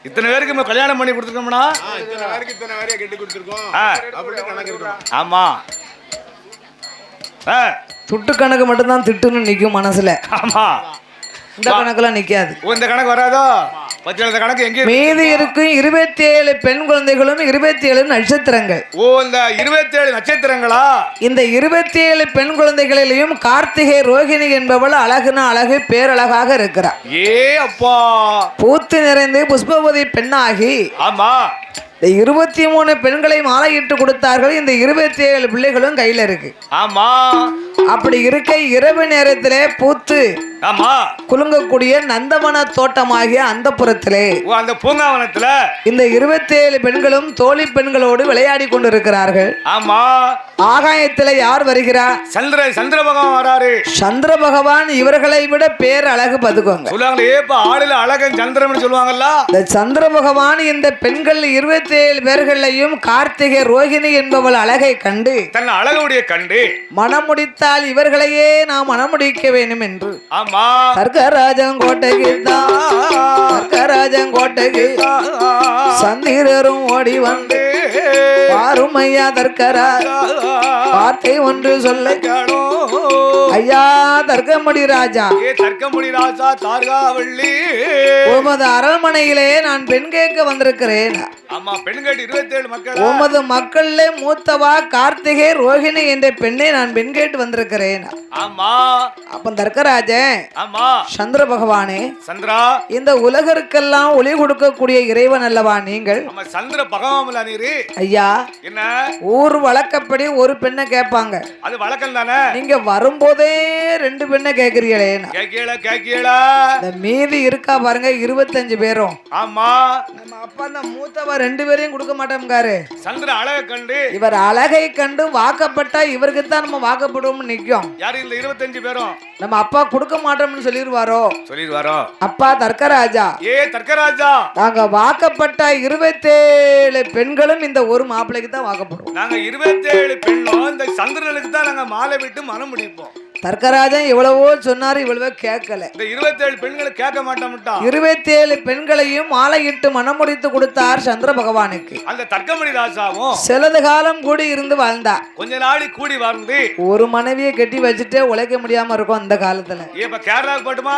இத்தனை பேருக்கு நம்ம கல்யாணம் பண்ணி கொடுத்துருக்கோம்னா இத்தனை பேருக்கு இத்தனை பேரைய கட்டி கொடுத்துருக்கோம் அப்படி கணக்கு இருக்கணும். ஆமா. துட்டு கணக்கு மட்டும்தான் திட்டுன்னு நிக்கும் மனசுல. ஆமா, இந்த கணக்கெல்லாம் நிக்காது. இந்த கணக்கு வராதோ? பச்சை இந்த கணக்கு எங்க மீதி இருக்கும் 27 பெண் குழந்தைகளும் 27 நட்சத்திரங்கள். ஓ, இந்த 27 நட்சத்திரங்களா? இந்த 27 பெண் குழந்தைகளிலும் கார்த்திகை ரோகிணி என்பவள் அழகுனா அழகு, பேரழகாக இருக்கிறார். ஏ அப்பா, பூத்து நிறைந்து புஷ்பவதி பெண்ணாகி. ஆமா, இந்த 23 பெண்களை மாலையிட்டு கொடுத்தார்கள். இந்த 27 பிள்ளைகளும் கையில இருக்கு. ஆமா, அப்படி இருக்க இரவு நேரத்திலே பூத்து ஆமா குலுங்கக்கூடிய நந்தவன தோட்டமாகிய அந்த புறத்திலே, அந்த பூங்காவனத்துல இந்த 27 பெண்களும் தோழி பெண்களோடு விளையாடி கொண்டிருக்கிறார்கள். ஆமா, ஆகாயத்துல யார் வருகிறார்? சந்திர பகவான் வராரு. சந்திர பகவான் இவர்களை விட பேர் அழகு பதுக்குவாங்க. சொல்லுவாங்களே, ஏப்பா ஆளுல அழகன் சந்திரன் சொல்லுவாங்கல்ல. இந்த சந்திர பகவான் இந்த பெண்கள் 27 பேர்களையும் கார்த்திகை ரோகிணி என்பவள் அழகை கண்டு, தன் அழகுடைய கண்டு மனமுடித்தால் இவர்களையே நாம் மனமுடிக்க வேண்டும் என்று தர்க்கராஜங்கோட்டைக்கு சந்திரரும் ஓடி வந்து பாரும் ஐயா தர்க்கராஜ வார்த்தை ஒன்று சொல்ல ஐயா தர்க்கமுடி ராஜா, தார்காவள்ளி, உமது அரண்மனையிலே நான் பெண் கேட்க வந்திருக்கிறேன். ஆமா, பெண் கேட்டு 27 மக்கள். உமது மக்கள்ல மூத்தவா கார்த்திகை ரோகிணி என்ற பெண்ணை நான் பெண் கேட்டு வந்திருக்கிறேன். ஆமா, அப்ப தர்க்கராஜன், ஆமா, சந்திர பகவானே, சந்திரா, இந்த உலகருக்கெல்லாம் ஒளி கொடுக்கக்கூடிய இறைவன் அல்லவா நீங்கள்? ஆமா, சந்திர பகவான் நீரு. ஐயா, என்ன ஊர் வழக்கப்படி ஒரு பெண்ணை கேட்பாங்க. அது வழக்கம் தானே. நீங்க வரும்போதே 2 பெண்ணை கேக்குறீங்களே. கேக்கீங்களா? இந்த மீதி இருக்கா பாருங்க 25 பேரும். ஆமா, நம்ம அப்பா அந்த மூத்தவா 2 பேரையும் கொடுக்க மாட்டோம்காரு. சந்திர அழகை கண்டு, இவர் அழகை கண்டு வாக்கப்பட்டா இவருக்கு தான் நம்ம வாக்கப்படுவோம்னு நிக்கும். யாரு இந்த 25 பேரும்? நம்ம அப்பா கொடுக்க மாட்டோம்னு சொல்லிடுவாரோ? அப்பா தர்க்கராஜா, தர்க்கராஜா, நாங்க வாக்கப்பட்ட 27 பெண்களும் இந்த ஒரு மாப்பிள்ளைக்கு தான் வாக்கப்படுவோம். நாங்க 27 பெண்ணும் இந்த சந்திரனுக்கு தான் நாங்க மாலை விட்டு மனம் முடிப்போம். தர்க்கராஜன் எவ்வளவோ சொன்னாரு, இவ்வளவோ கேட்கல. இந்த 27 பெண்களை கேட்க மாட்டோம்ட்டா. 27 பெண்களையும் மாலையிட்டு மனம் முடித்து கொடுத்தார் சந்திர பகவானுக்கு. அந்த தர்க்கமணி ராஜாவும் சிலது காலம் கூடி இருந்து வாழ்ந்தா. கொஞ்ச நாளி கூடி வாழ்ந்து ஒரு மனைவியை கட்டி வச்சுட்டே உழைக்க முடியாம இருக்கும் அந்த காலத்துல. இப்ப கேரளாவுக்கு போட்டுமா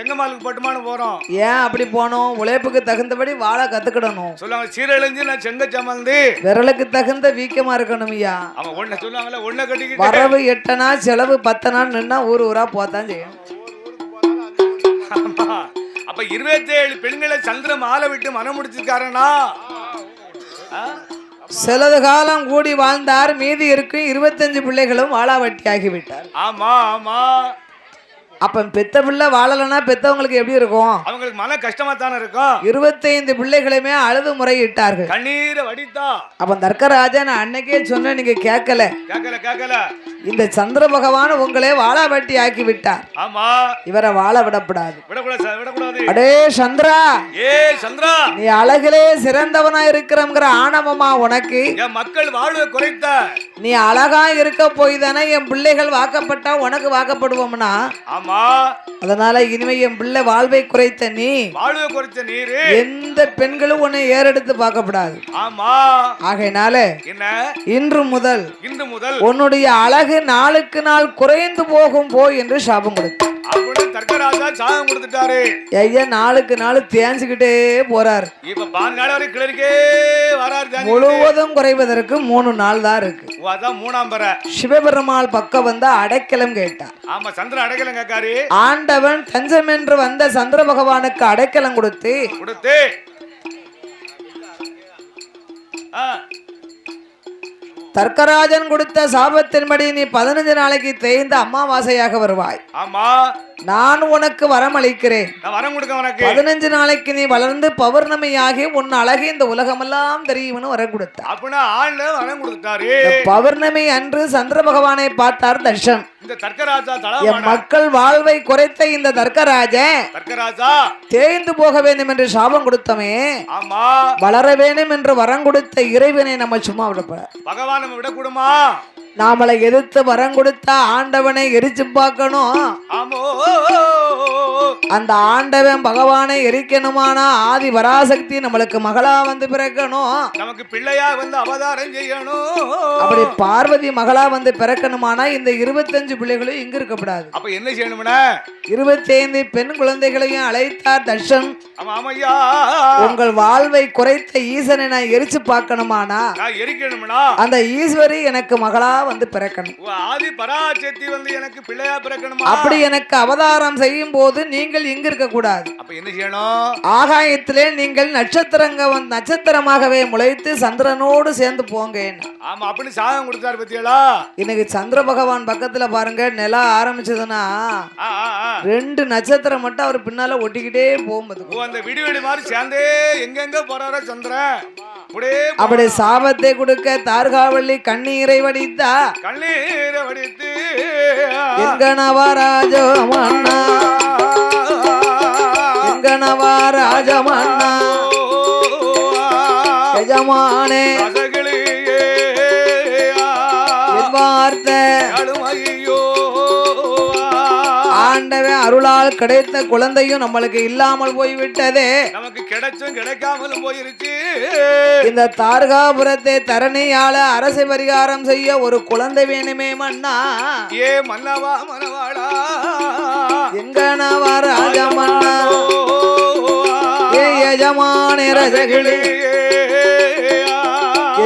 செங்கமாலுக்கு போட்டுமான்னு போறோம். ஏன் அப்படி போனோம்? உழைப்புக்கு தகுந்தபடி வாழ கத்துக்கிடணும். சொல்லுவாங்க, சீரழிஞ்சு நான் செங்க சமந்து விரலுக்கு தகுந்த வீக்கமா இருக்கணும். ஐயா, அவன் ஒண்ணு சொல்லுவாங்கல்ல, ஒண்ணு கட்டிக்கிட்டு வரவு 8 செலவு 10 நின்னா ஊர் ஊரா போத்தான் செய்யும். அப்ப 27 பெண்களை சந்திர மாலை விட்டு மனம் முடிச்சிருக்காரனா? சிலது காலம் கூடி வாழ்ந்தார். மீதி இருக்கும் 25 பிள்ளைகளும் வாழாவட்டி ஆகிவிட்டார். ஆமா, ஆமா. அப்ப பெத்த பிள்ளை வாழலன்னா பெத்தவங்களுக்கு எப்படி இருக்கும்? அவங்களுக்கு மன கஷ்டமா தானே இருக்கும். 25 பிள்ளைகளுமே அழுது முறையிட்டார்கள், கண்ணீரை வடித்தா. அப்ப தர்க்கராஜா, நான் அன்னைக்கே சொன்ன, நீங்க கேட்கல. இந்த சந்திர பகவான் உங்களே வாழாவட்டி ஆக்கி விட்டார். ஆமா, இவரை வாழ விடப்படாது. அடே சந்திரா, சந்திரா, நீ அழகிலே சிறந்தவனா இருக்கிறங்கிற ஆணவமா உனக்கு? என் மக்கள் வாழ்வை குறைத்த. நீ அழகா இருக்க போய் தானே என் பிள்ளைகள் வாக்கப்பட்டா உனக்கு வாக்கப்படுவோம்னா? அதனால இனிமே என் பிள்ளை வாழ்வை குறைத்த நீ, வாழ்வை குறைத்த நீரு, எந்த பெண்களும் உன்னை ஏறெடுத்து பார்க்கப்படாது. ஆமா, ஆகையினால என்ன இன்று முதல் உன்னுடைய அழகு நாளுக்கு நாள் குறைந்து போகும் போய் என்று சாபம் கொடுத்தார். தர்க்கராஜா சாபம் கொடுத்துட்டாரு. ஐயா, நாளுக்கு நாள் தேஞ்சுக்கிட்டே போறாரு. இப்ப 4 நாள் வரை கிளறிக்கே வராரு. முழுவதும் குறைவதற்கு 3 நாள் தான் இருக்கு. அதான் 3ஆம் பர. சிவபெருமாள் பக்கம் வந்து அடைக்கலம் கேட்டார். ஆமா, சந்திர அடைக்கலம் கேட்காரு. ஆண்டவன் தஞ்சம் என்று வந்த சந்திர பகவானுக்கு அடைக்கலம் கொடுத்து தர்க்கராஜன் கொடுத்த சாபத்தின்படி நீ 15 நாளைக்கு தேய்ந்த அமாவாசையாக வருவாய். ஆமா, நான் உனக்கு வரம் அளிக்கிறேன். வரம் கொடுக்க உனக்கு 15 நாளைக்கு நீ வளர்ந்து பௌர்ணமியாகி உன் அழகு இந்த உலகமெல்லாம் தெரியும்னு வரம் கொடுத்தார். அப்படின்னா ஆள்ல வரம் கொடுத்தாரு. பௌர்ணமி அன்று சந்திர பகவானை பார்த்தார் தர்ஷன். இந்த தர்க்கராஜா என் மக்கள் வாழ்வை குறைத்த இந்த தர்க்கராஜா தேய்ந்து போக வேண்டும் என்று சாபம் கொடுத்தமே, ஆமா, வளர வேண்டும் என்று வரம் கொடுத்த இறைவனை நம்ம சும்மா விடப்பட பகவான் விடக்கூடுமா? நாமளை எதிர்த்து வரம் கொடுத்தா ஆண்டவனை எரிச்சு பார்க்கணும். ஆமோ அந்த ஆண்டவன் பகவானை எரிக்கணுமானா ஆதி பராசக்தி நம்மளுக்கு மகளா வந்து பிறக்கணும். நமக்கு பிள்ளையா வந்து அவதாரம் செய்யணும். அப்படி பார்வதி மகளா வந்து பிறக்கணுமானா இந்த 25 பிள்ளைகளும் இங்க இருக்கக்கூடாது. அப்ப என்ன செய்யணும்னா 25 பெண் குழந்தைகளையும் அழைத்தார் தர்ஷன். ஆமையா உங்கள் வாழ்வை குறைத்த ஈசனை நான் எரிச்சு பார்க்கணுமானா எரிக்கணும்னா அந்த ஈஸ்வரி எனக்கு மகளா வந்து பிறக்கணும். ஆதி பராசக்தி வந்து எனக்கு பிள்ளையா பிறக்கணுமா? அப்படி எனக்கு அவதாரம் செய்யும் போது நீங்கள் இங்க இருக்க கூடாது. அப்ப என்ன செய்யணும்? ஆகாயத்திலே நீங்கள் நட்சத்திரமாகவே முளைத்து சந்திரனோடு சேர்ந்து போங்க. ஆமா அப்படி சாகம் கொடுத்தாரு பத்தியலா. இன்னைக்கு சந்திர பகவான் பக்கத்துல பாருங்க நிலா ஆரம்பிச்சதுன்னா 2 நட்சத்திரம் மட்டும் அவர் பின்னால ஒட்டிக்கிட்டே போகும்போது அந்த விடி விடி மாதிரி சேர்ந்தே எங்கெங்க போறாரோ சந்திரன். அப்படி சாபத்தை கொடுக்க தார்காவள்ளி கண்ணீரை வடித்தா. கண்ணீரை வடித்து எங்கனவராஜமன்னா எங்கனவராஜமன்னா எஜமானே வார்த்தை ஆண்டவன் அருளால் கிடைத்த குழந்தையும் நம்மளுக்கு இல்லாமல் போய்விட்டதே. நமக்கு கிடைச்சும் கிடைக்காமலும் போயிருச்சு. இந்த தார்காபுரத்தை தரணியால அரசு பரிகாரம் செய்ய ஒரு குழந்தை வேணுமே மன்னா. ஏ மன்னவா மனவாளா எங்கனவா ராஜமன்னா ஏ எஜமானே ரசகிளி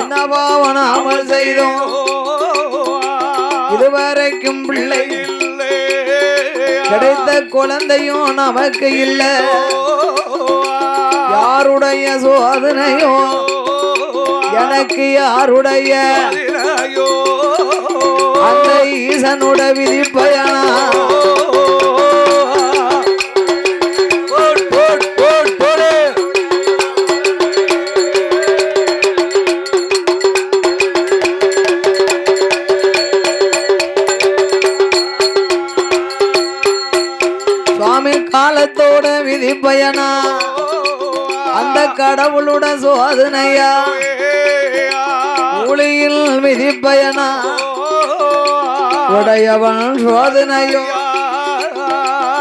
என்ன பாவனாமல் செய்தோம் இதுவரைக்கும் பிள்ளை கிடைத்த குழந்தையும் நமக்கு இல்ல. யாருடைய சோதனையோ எனக்கு யாருடைய அந்த ஈசனுட விதிப்பயனா. காலத்தோட விதிப்பயனா அந்த கடவுளோட சோதனையா ஊழியில் விதிப்பயனா உடையவன் சோதனையோ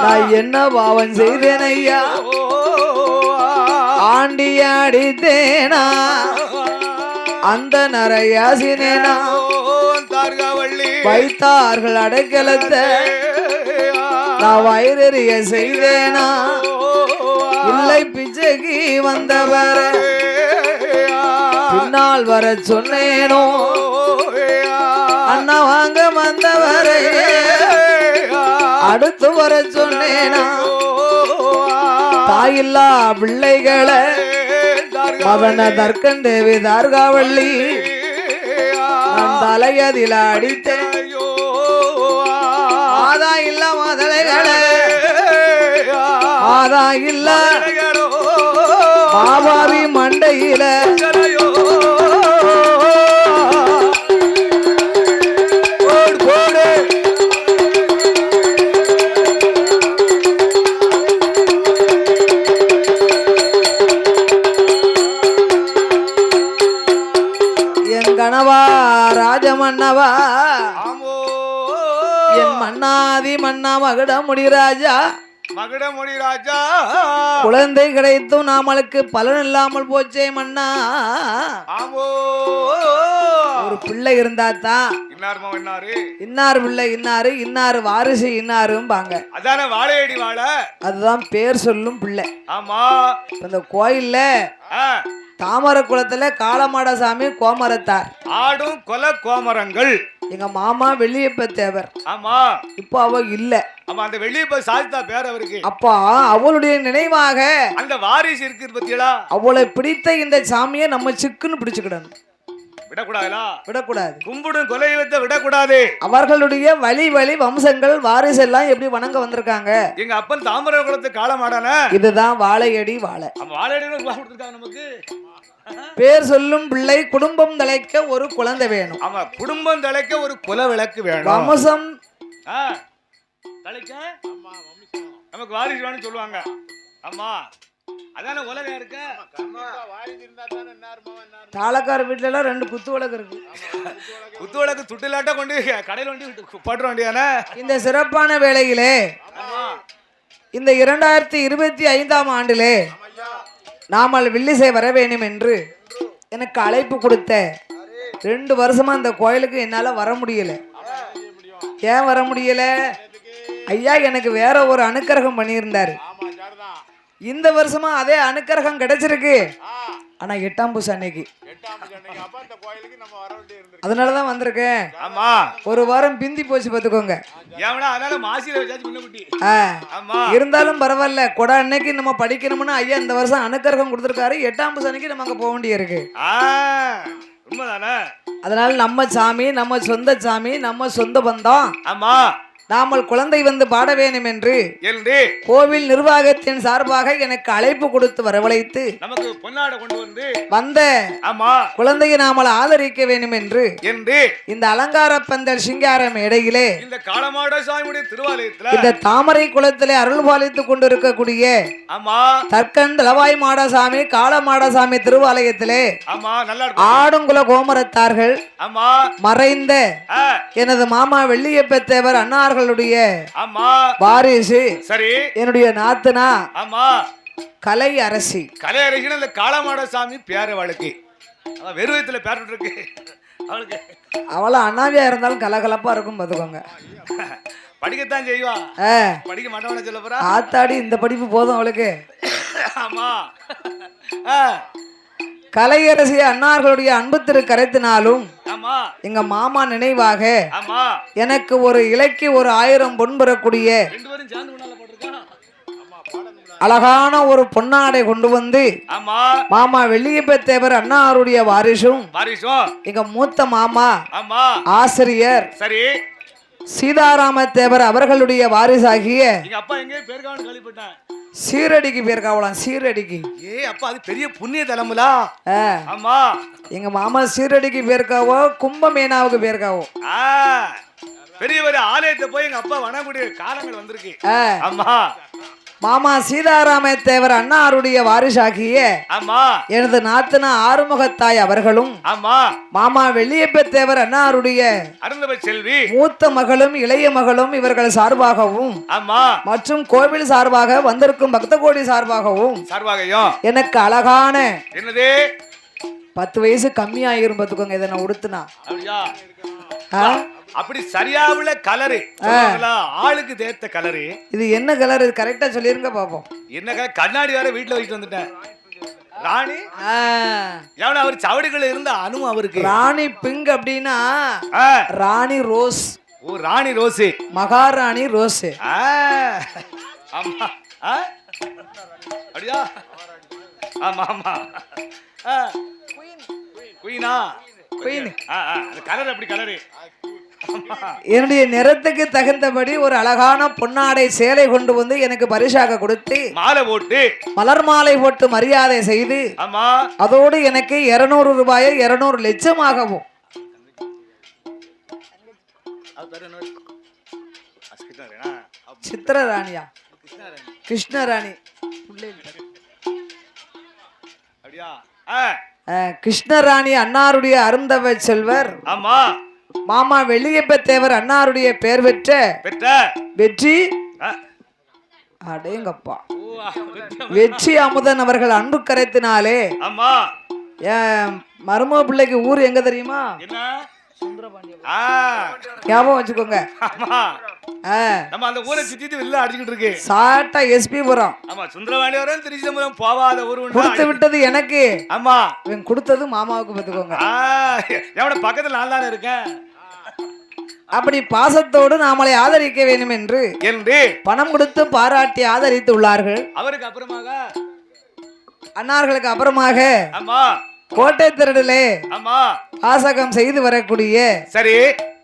நான் என்ன பாவம் செய்தேன் ஐயா. ஆண்டிய அடித்தேனா அந்த நரையாசினேனா வைத்தார்கள் அடைக்கலத்தை நான் வயிறறிய செய்தேனா இல்லை பிச்சைக்கு வந்தவர பின்னால் வர சொன்னேனோ அண்ணா வாங்க வந்தவரே அடுத்து வர சொன்னேனா. தாயில்லா பிள்ளைகளை மகன தர்க்கன் தேவி தார்காவள்ளி நான் தலையதில அடித்தேன். ஆதா இல்ல முதலைகளே ஆதா இல்ல பாபாவி மண்டையில என் கணவா ராஜமன்னவா என் மன்னாதி மன்னா மகுடமுடி ராஜா மகுடமுடி ராஜா குழந்தை கிடைத்தும் நாமளுக்கு பலன் இல்லாமல் போச்சே மன்னா. ஒரு பிள்ளை இருந்தா தான் இன்னார் பிள்ளை இன்னாரு இன்னாரு வாரிசு இன்னாரும்பாங்க. அதான வாழையடி வாழை அதுதான் பேர் சொல்லும் பிள்ளை. ஆமா இந்த கோயில்ல தாமர குளத்துல காளமாடசாமி கோமரத்தார் ஆடும் கொல கோமரங்கள் எங்க மாமா வெள்ளியப்ப தேவர். ஆமா இப்போ அவ இல்ல. ஆமா அந்த வெள்ளியப்ப சாஸ்தா பேர் அவருக்கு. அப்பா அவளுடைய நினைவாக அந்த வாரிசு இருக்கு பத்தியலா. அவளை பிடித்த இந்த சாமியை நம்ம சிக்குன்னு பிடிச்சுக்கிடணும். விடக்கூடாதா? விடக்கூடாது. கும்பிடும் கொலையத்தை விடக்கூடாது. அவர்களுடைய வழி வழி வம்சங்கள் வாரிசு எல்லாம் எப்படி வணங்க வந்திருக்காங்க. எங்க அப்பன் தாமரை குளத்து காலமாடான இதுதான் வாழையடி வாழை. வாழையடி கொடுத்திருக்காங்க நமக்கு. பேர் சொல்லும் பிள்ளை குடும்பம் தலைக்க ஒரு குழந்தை வேணும். ஆமா குடும்பம் தலைக்க ஒரு குல விளக்கு வேணும். வம்சம் தலைக்க நமக்கு வாரிசு வேணும்னு சொல்லுவாங்க. ஆமா அதான உலகம் இருக்க. கண்டிப்பா வாரிசு இருந்தா தானே நேரமா தாளக்கார வீட்டுல எல்லாம் 2 குத்து விளக்கு இருக்கு. குத்து விளக்கு துட்டிலாட்ட கொண்டு கடையில கொண்டு போட்டுற வேண்டியதானே. இந்த சிறப்பான வேளையிலே இந்த 2025ஆம் ஆண்டிலே நாமல் வில்லிசை வர வேண்டும் என்று எனக்கு அழைப்பு கொடுத்த 2 வருஷமா இந்த கோயிலுக்கு என்னால வர முடியல. ஏன் வர முடியல? ஐயா எனக்கு வேற ஒரு அனுக்கிரகம் பண்ணியிருந்தாரு. ஆமா சரிதான். இந்த வருஷமா அதே அனுக்கிரகம் கிடைச்சிருக்கு. ஆனா 8ஆம் பூசை அன்னைக்கு 8ஆம் அன்னைக்கு அப்ப இந்த கோயிலுக்கு நம்ம வர வேண்டிய இருந்திருக்கு. அதனாலதான் வந்திருக்கேன். ஆமா ஒரு வாரம் பிந்தி போச்சு பாத்துக்கோங்க. ஏவனா அதனால மாசில வச்சாச்சு முன்ன குட்டி. ஆமா இருந்தாலும் பரவாயில்ல. கொடை அன்னைக்கு நம்ம படிக்கணும்னு ஐயா இந்த வருஷம் அனுக்கிரகம் கொடுத்துருக்காரு. 8ஆம் பூசை அன்னைக்கு நம்ம அங்க போக வேண்டிய இருக்கு. உண்மைதானே. அதனால நம்ம சாமி, நம்ம சொந்த சாமி, நம்ம சொந்த பந்தம். ஆமா நாமல் குழந்தை வந்து பாட வேண்டும் என்று கோவில் நிர்வாகத்தின் சார்பாக எனக்கு அழைப்பு கொடுத்து வரவழைத்து நமக்கு பொன்னாடை கொண்டு வந்து வந்த ஆமா குழந்தையை நாமல் ஆதரிக்க வேண்டும் என்று இந்த அலங்கார பந்தல் சிங்கார மேடையிலே இந்த காளமாட சாமியுடைய திருவாலயத்துல இந்த தாமரை குளத்திலே அருள் பாலித்துக் கொண்டிருக்கக்கூடிய ஆமா தற்கன் தலவாய் மாடசாமி காளமாடசாமி திருவாலயத்திலே ஆமா நல்லா ஆடுங்குல கோமரத்தார்கள் ஆமா மறைந்த எனது மாமா வெள்ளியப்ப தேவர் அன்னார்கள் ஆமா வாரிசு சரி என்னுடைய நாத்தனா ஆமா கலை அரசி இந்த காளமாட சாமி பேர வழக்கு வெறுவயத்துல பேர் இருக்கு அவளுக்கு. அவள அண்ணாவியா இருந்தாலும் கலகலப்பா இருக்கும் பாத்துக்கோங்க. படிக்கத்தான் செய்வா. படிக்க மாட்டவன சொல்ல போறா. ஆத்தாடி இந்த படிப்பு போதும் அவளுக்கு. ஆமா கலையரசி அன்னார்களுடைய அன்பு திரு கரைத்தினாலும் எங்க மாமா நினைவாக எனக்கு ஒரு இலைக்கு ஒரு 1000 பொன் பெறக்கூடிய அழகான ஒரு பொன்னாடை கொண்டு வந்து மாமா வெள்ளியப்ப தேவர் அண்ணாருடைய வாரிசும் எங்க மூத்த மாமா ஆசிரியர் சீதாராம தேவர் அவர்களுடைய வாரிசாகிய சீரடிக்கு பேர்காவலாம். சீரடிக்கு அப்பா அது பெரிய புண்ணிய தலமுலா. ஆமா எங்க மாமா சீரடிக்கு பேர்காவோ கும்பமேனாவுக்கு பேர்காவோ பெரிய ஒரு ஆலயத்தை போய் எங்க அப்பா வணங்கக்கூடிய காலங்கள் வந்திருக்கு. ஆமா மாமா சீதாராம தேவர் அண்ணாருடைய வாரிசாகிய எனது நாத்தனா ஆறுமுகத்தாய் அவர்களும் மாமா வெள்ளியப்ப தேவர் அண்ணாருடைய செல்வி மூத்த மகளும் இளைய மகளும் இவர்கள் சார்பாகவும் மற்றும் கோவில் சார்பாக வந்திருக்கும் பக்த கோடி சார்பாகவும் எனக்கு அழகான 10 வயசு கம்மியாயிரும் பாத்துக்கோங்க. இதை நான் உடுத்துனா அப்படி சரியாவுல கலரு ஆளுக்கு தேர்த்த கலரு. இது என்ன கலர்? இது கரெக்டா சொல்லிருங்க பாப்போம். என்ன கலர்? கண்ணாடி வேற வீட்டுல வச்சுட்டு வந்துட்டேன். ராணி எவன அவர் சவடிகள் இருந்த அனு அவருக்கு ராணி பிங்க் அப்படின்னா ராணி ரோஸ். ஓ ராணி ரோஸ் மகாராணி ரோஸ். ஆமா அப்படியா? ஆமா ஆமா குயினா குயின். கலர் அப்படி கலரு. என்னுடைய நிறத்துக்கு தகுந்தபடி ஒரு அழகான பொன்னாடை சேலை கொண்டு வந்து எனக்கு பரிசாக கொடுத்து மாலை போட்டு மலர் மாலை போட்டு மரியாதை செய்து அதோடு எனக்கு 200 ரூபாயை 200 லட்சமாகவும் சித்திரராணியா கிருஷ்ணராணி கிருஷ்ணராணி அன்னாருடைய அருந்தவ செல்வர் மாமா வெள்ளியப்ப தேவர் அன்னாருடைய பெயர் பெற்ற வெற்றி அடேங்கப்பா வெற்றி அமுதன் அவர்கள் அன்பு கரைத்தினாலே மருமக பிள்ளைக்கு ஊர் எங்க தெரியுமா? ஞாபகம் வச்சுக்கோங்க. நம்ம அந்த ஊரை சுத்திட்டு வெளில அடிச்சிட்டு இருக்கு. சாட்டா எஸ்பி புரம். ஆமா சுந்தரவாண்டியவரம் திருச்சிதம்பரம் போவாத ஊரு. கொடுத்து விட்டது எனக்கு. ஆமா இவன் கொடுத்தது மாமாவுக்கு பாத்துக்கோங்க. எவன பக்கத்துல நான் தானே இருக்கேன். அப்படி பாசத்தோடு நாமளை ஆதரிக்க வேண்டும் என்று பணம் கொடுத்து பாராட்டி ஆதரித்து உள்ளார்கள். அவருக்கு அப்புறமாக அன்னார்களுக்கு அப்புறமாக கோட்டை திருடலே பாசகம் செய்து வரக்கூடிய சரி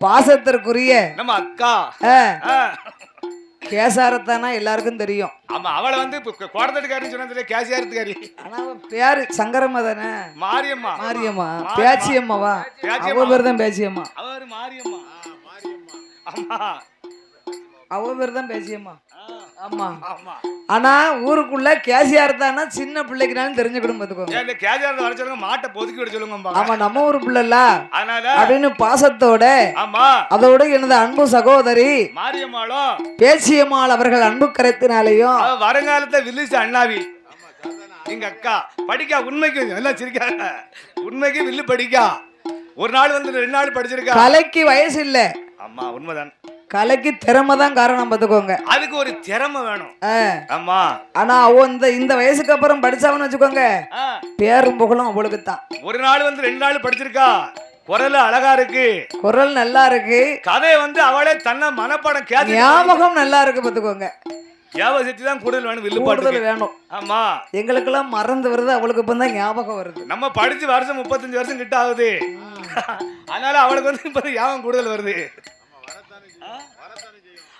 பாசத்திற்குரிய நம்ம அக்கா கேசாரத்தானா எல்லாருக்கும் தெரியும். ஆமா அவளை வந்து கோடத்தட்டுக்காரி சொன்னதுல கேசியாரத்துக்காரி. ஆனா பேரு சங்கரம்மா தானே. மாரியம்மா. மாரியம்மா பேச்சியம்மாவா? அவ பேர் தான் பேச்சியம்மா. அவர் மாரியம்மா. ஆமா அவ பேர் தான் பேச்சியம்மா. ஆமா ஆமா ஆனா ஊருக்குள்ள கேசியார் தானா சின்ன பிள்ளைக்குனாலும் தெரிஞ்சுக்கணும் பாத்துக்கோங்க. ஏன் இந்த கேஜியாரத வர சொல்லுங்க, மாட்டை பொதுக்கி விட சொல்லுங்க. ஆமா நம்ம ஊரு பிள்ளைல அதனால அப்படின்னு பாசத்தோட ஆமா அதோட எனது அன்பு சகோதரி மாரியம்மாளும் பேச்சியம்மாள் அவர்கள் அன்பு கரைத்தினாலையும் அவ வருங்காலத்தை வில்லிச்சு அண்ணாவி எங்க அக்கா படிக்கா. உண்மைக்கு எல்லாம் சிரிக்காத, உண்மைக்கு வில்லு படிக்கா. ஒரு நாள் வந்து 2 நாள் படிச்சிருக்கா. கலைக்கு வயசு இல்ல. ஆமா உண்மைதான். கலைக்கு திறமை தான் காரணம் பாத்துக்கோங்க. அதுக்கு ஒரு திறமை வேணும். ஆமா ஆனா அவ இந்த வயசுக்கு அப்புறம் படிச்சாவன்னு வச்சுக்கோங்க, பேரும் புகழும் அவளுக்கு தான். ஒரு நாள் வந்து 2 நாள் படிச்சிருக்கா. குரல் அழகா இருக்கு, குரல் நல்லா இருக்கு, கதை வந்து அவளே தன்னை மனப்பாடம் கேட்க, ஞாபகம் நல்லா இருக்கு பாத்துக்கோங்க. ஞாபகத்தி தான் கூடுதல் வேணும், வில்லு கூடுதல் பாட்டு வேணும். ஆமா எங்களுக்கெல்லாம் மறந்து வருது, அவளுக்கு இப்ப தான் ஞாபகம் வருது. நம்ம படிச்சு வருஷம் 35 வருஷம் கிட்ட ஆகுது. அதனால அவளுக்கு வந்து இப்ப ஞாபகம் கூடுதல் வருது.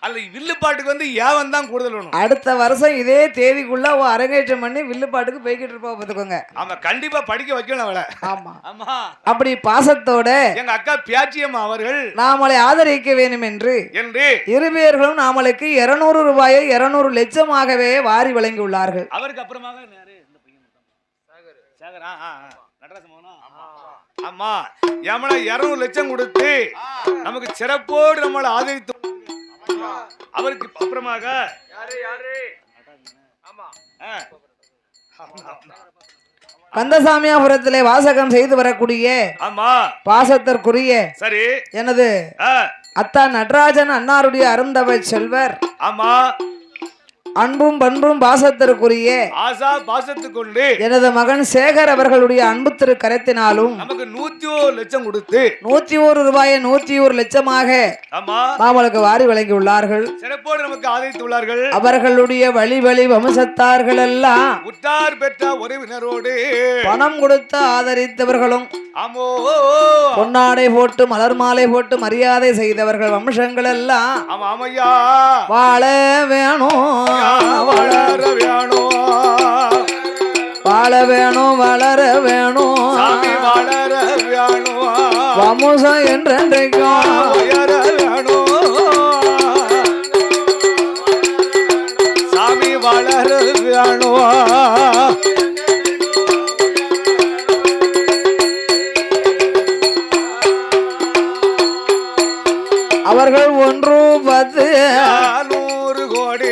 அல்ல வில்லு பாட்டுக்கு வந்து ஏவன் தான் கூடுதல் வேணும். அடுத்த வருஷம் இதே தேதிக்குள்ள அவ அரங்கேற்றம் பண்ணி வில்லு பாட்டுக்கு போய்கிட்டு இருப்பா பாத்துக்கோங்க. ஆமா கண்டிப்பா படிக்க வைக்கணும் அவளை. ஆமா ஆமா அப்படி பாசத்தோட எங்க அக்கா பியாச்சியம்மா அவர்கள் நாமளை ஆதரிக்க வேண்டும் என்று இருவேர்களும் நாமளுக்கு 200 ரூபாயை 200 லட்சமாகவே வாரி வழங்கி உள்ளார்கள். அவருக்கு அப்புறமாக ஆமா ஏமனா 200 லட்சம் கொடுத்து நமக்கு சிறப்போடு நம்மளை ஆதரித்து, அவருக்கு அப்புறமாக கந்தசாமியாபுரத்திலே வாசகம் செய்து வரக்கூடிய ஆமா பாசத்திற்குரிய சரி எனது அத்தா நடராஜன் அன்னாருடைய அருந்தவ செல்வர் ஆமா அன்பும் பண்பும் பாசத்திற்குரிய ஆசா பாசத்துக்கொண்டு எனது மகன் சேகர் அவர்களுடைய அன்பு திரு கரத்தினாலும் நமக்கு 101 லட்சம் கொடுத்து 101 ரூபாயை 101 லட்சமாக ஆமா நாமளுக்கு வாரி வழங்கி உள்ளார்கள். சிறப்போடு நமக்கு ஆதரித்துள்ளார்கள். அவர்களுடைய வழி வம்சத்தார்கள் எல்லாம் உற்றார் பெற்ற உறவினரோடு பணம் கொடுத்து ஆதரித்தவர்களும் ஆமோ பொன்னாடை போட்டு மலர் மாலை போட்டு மரியாதை செய்தவர்கள் வம்சங்கள் எல்லாம் ஆமா ஆமையா வாழ வேணும், வளர வேணும், வாழ வேணும், வளர வேணும், சாமி வளர வேணும், வம்சம் என்றென்றைக்கும் உயர வேணும், சாமி வளர வேணும். அவர்கள் 1 10 100 கோடி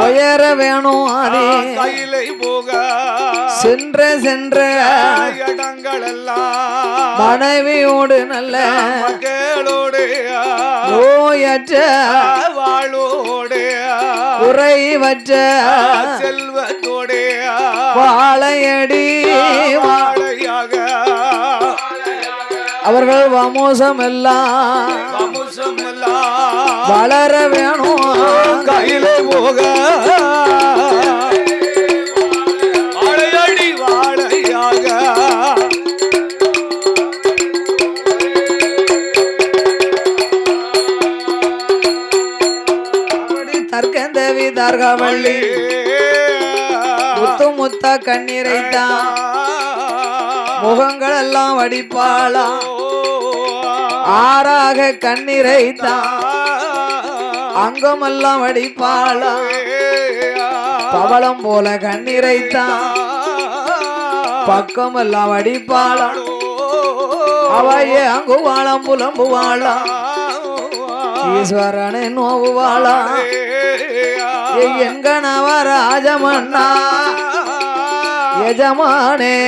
உயர வேணும், அதே கையிலை போக சென்ற இடங்கள் எல்லாம் மனைவியோடு நல்ல மக்களோடு நோயற்ற வாழோடு குறைவற்ற செல்வத்தோடு வாழையடி வாழையாக அவர்கள் வமோசம் எல்லாம் வளர வேணும், கையில போக வாழையடி வாழையாக தற்கந்தவி தர்கவள்ளி முத்து முத்த கண்ணீரைத்தான் முகங்கள் எல்லாம் வடிப்பாளா ஆறாக கண்ணீரைத்தான் அங்கமெல்லாம் வடிப்பாளா பவளம் போல கண்ணீரைத்தான் பக்கம் எல்லாம் வடிப்பாளா அவையே அங்கு வாழம் புலம்புவாளா ஈஸ்வரனை நோவுவாளா எங்கனவ ராஜமன்னா எஜமானே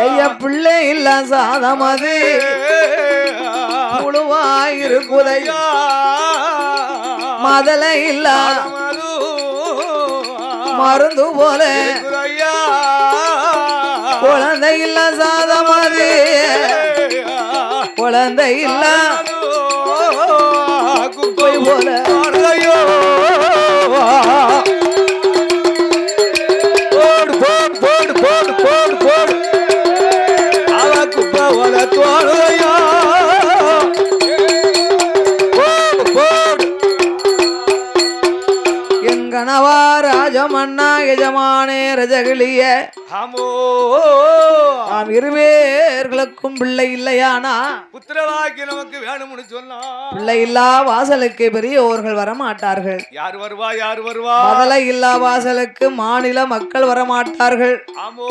ஐய பிள்ளை இல்ல சாதமது புழுவாயிருக்குதையா மதல இல்ல மருந்து போல குழந்தை இல்ல சாதமது குழந்தை இல்ல குப்பை போல போடு போடு போடு போடு போடு போடு அவ குப்பை போல தோழையா போடு போடு எங்கனவா ராஜமன்னா எஜமானே ரஜகிளிய நாம் இருவேர்களுக்கும் பிள்ளை இல்லையானா புத்திரவாக்கி நமக்கு வேணும்னு சொன்னா பிள்ளை இல்லா வாசலுக்கு பெரியோர்கள் வரமாட்டார்கள். யார் வருவா யார் வருவா? முதலை இல்லா வாசலுக்கு மாநில மக்கள் வரமாட்டார்கள். ஆமோ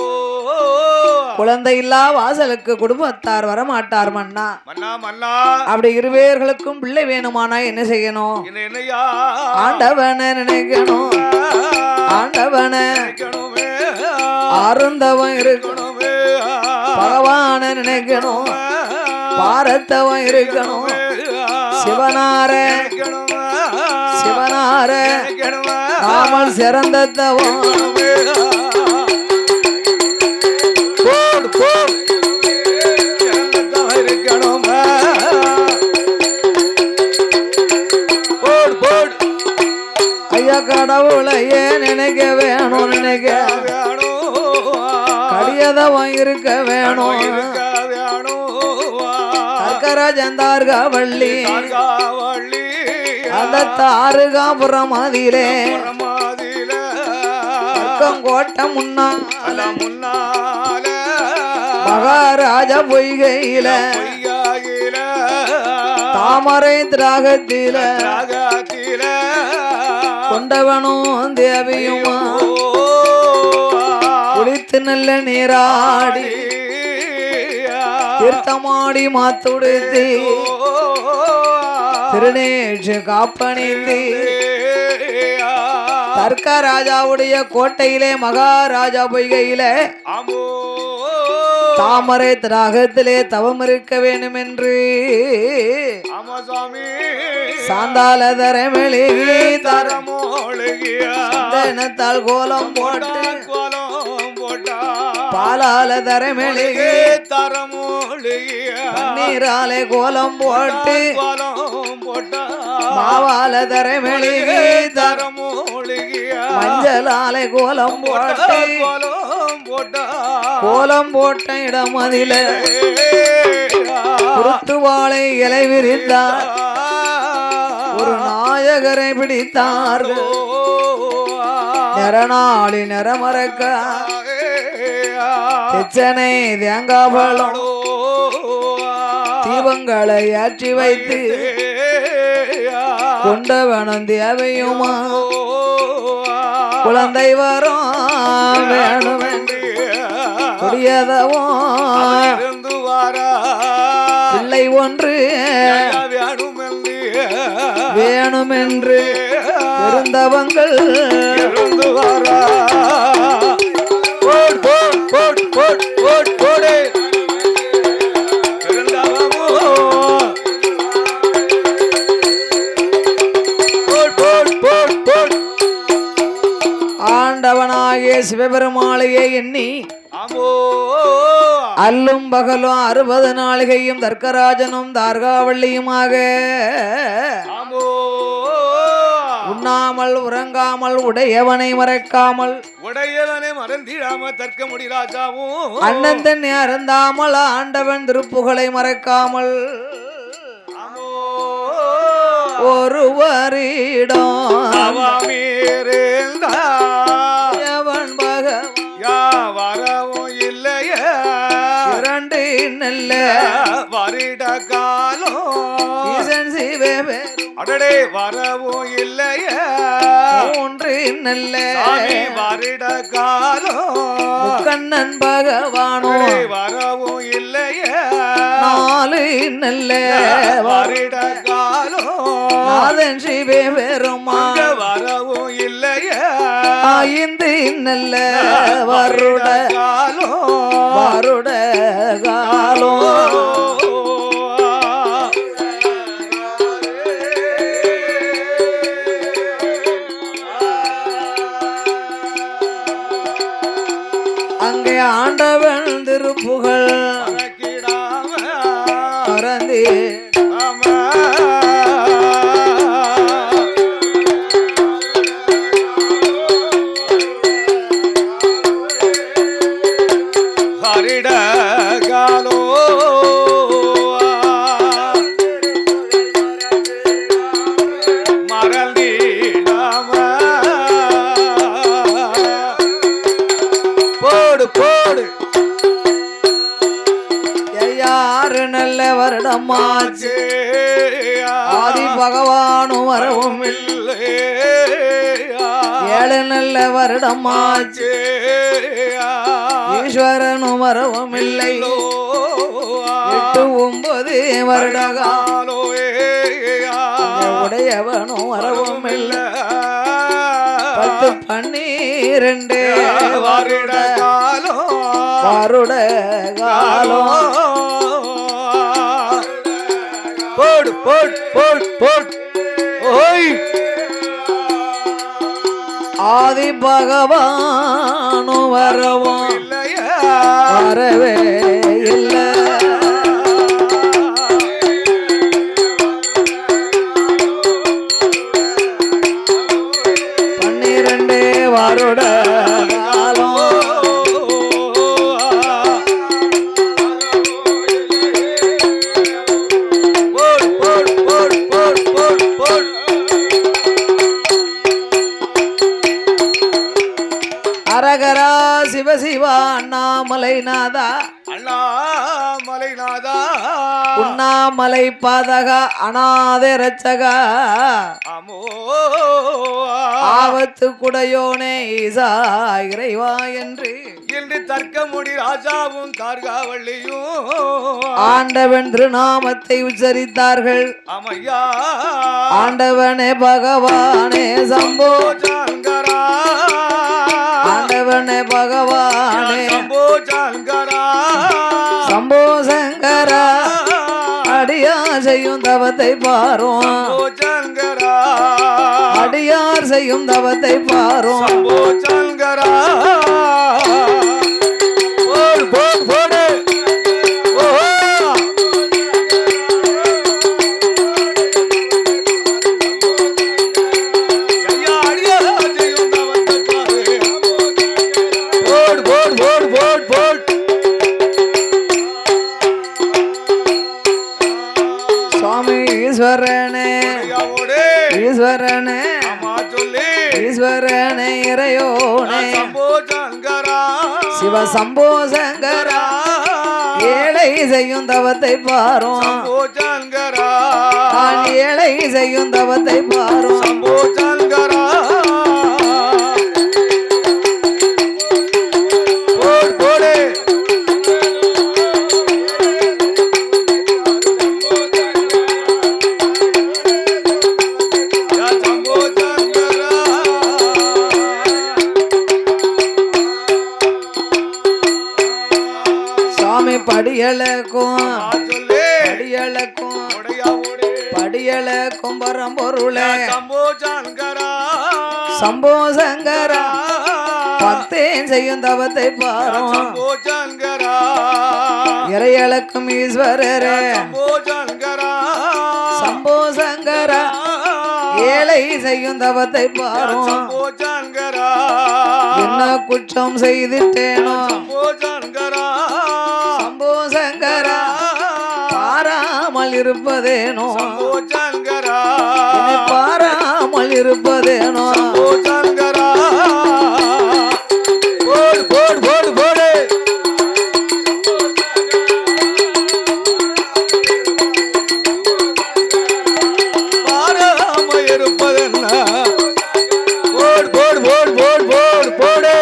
குழந்தை இல்லா வாசலுக்கு குடும்பத்தார் வரமாட்டார் மன்னா. மன்னா மன்னா அப்படி இருவேர்களுக்கும் பிள்ளை வேணுமானா என்ன செய்யணும்? என்னையா ஆண்டவனை நினைக்கணும். ஆண்டவனை அருந்தவன் இருக்கணும். பகவான நினைக்கணும். பாரத்தவன் இருக்கணும். சிவனார சிவனார நாமல் சிறந்தவன் ஐயா கடவுளையே நினைக்க வேணும். நினைக்க கடியதவன் இருக்க வேணும். கரஜந்தார்க வள்ளி அந்த தாருகாபுரம் மாதிலே கோட்டை முன்னால மகாராஜ பொய்கையில தாமரை திராகத்தில கொண்டவனும் தேவியுமா குளித்து நல்ல நீராடி தீர்த்தமாடி மாத்துடுத்தி திருநேற்று காப்பணிந்தி தர்க்க ராஜாவுடைய கோட்டையிலே மகாராஜா பொய்கையில தாமரை திராகத்திலே தவம் இருக்க வேண்டும் என்று சாந்தாலதர மெழுகி தரமோழுகியால் கோலம் போட்டு பாலால தர மெழுகி தரமோழுகியாலே கோலம் போட்டு மாவால தர மெழுகி தரமோழுகியா மஞ்சளாலே கோலம் போட்டு கோலம் போட்ட இடம் அதில குருத்துவாளை இலை விரித்தார். ஒரு நாயகரை பிடித்தார்கள். நிறநாளி நிறமறக்க எச்சனை தேங்காபலம் தீபங்களை ஏற்றி வைத்து கொண்டவனும் தேவையுமா குழந்தை வரும் வேணும் கொடியதவும் பிள்ளை ஒன்று வேணுமென்று பெருந்தவங்கள் ஆண்டவனாகிய சிவபெருமாளையே எண்ணி அல்லும் பகலும் 60 நாளிகையும் தர்க்கராஜனும் தார்காவள்ளியுமாக உண்ணாமல் உறங்காமல் உடையவனை மறக்காமல் உடையவனை மறந்திடாம தர்க்க முடிராஜாவும் அண்ணன் தன்னை அறந்தாமல் ஆண்டவன் திருப்புகளை மறக்காமல் ஒருவரிடம் வரவும் இல்லைய இரண்டு நல்ல வரிட காலம் அடடே வரவும் இல்லைய மூன்று நல்ல வரிட காலம் கண்ணன் பகவானோ வரவும் இல்லைய நாலு நல்ல வரிட காலம் நாதன் சிவே பெருமாள் வரவும் இல்லைய 5 நல்ல வருட வருட காலோ அங்கே ஆண்டவன் திருப்புகழ் மறந்தே போடு யாரு நல்ல வருடமாச்சு ஆதி பகவானும் வரவும் இல்லை 7 நல்ல வருடமாச்சு ஈஸ்வரனும் வரவும் இல்லை 8 9 வருட காலம் உடையவனும் வரவும் இல்லை 10 12 வருட காலம் போடு போடு போடு போடு ஓய் ஆதி பகவானும் வரவும் வரவே இல்லை 12 வருட காலம் அரகரா சிவசிவா அண்ணாமலைநாதா அண்ணாமலைநாதா உண்ணாமலை பாதகா அநாத ரட்சகா அமோ ஆபத்து குடையோனே ஈசா இறைவா என்று தர்க்கமுடி ராஜாவும் தார்காவள்ளியும் ஆண்டவன் திருநாமத்தை உச்சரித்தார்கள். அமையா ஆண்டவனே பகவானே சம்போ சங்கரா, ஆண்டவனே பகவானே சம்போ சங்கரா, சம்போ சங்கரா, அடியார் செய்யும் தவத்தை பாரும், சங்கரா, அடியார் செய்யும் தவத்தை பாரும், சம்போ சங்கரா. ஈஸ்வரனே ஈஸ்வரனே ஈஸ்வரனே இறையோனே சிவ சம்போ சங்கரா, ஏழை செய்யும் தவத்தை பாரும், நான் ஏழை செய்யும் தவத்தை பாரும், சம்போ சங்கரா. படியலக்கும் படியலக்கும் படியலக்கும் பரம்பொருளே சம்போ சங்கரா, சம்போ சங்கரா, பக்தேன் செய்யும் தவத்தை பாரும், சம்போ சங்கரா, இறையளக்கும் ஈஸ்வரரே சம்போ சங்கரா, சம்போ சங்கரா, ஏழை செய்யும் தவத்தை பாரும், சம்போ சங்கரா, என்ன குற்றம் செய்துட்டேனோ, சம்போ சங்கரா, சம்போ சங்கரா, பாராமல் இருப்பதேனோ, சம்போ சங்கரா, பாராமல் இருப்பதேனோ, சம்போ சங்கரா. போடு போடு போடு போடு. பாராம இருப்பதென்ன, போடு போடு போடு போடு போடு போடு.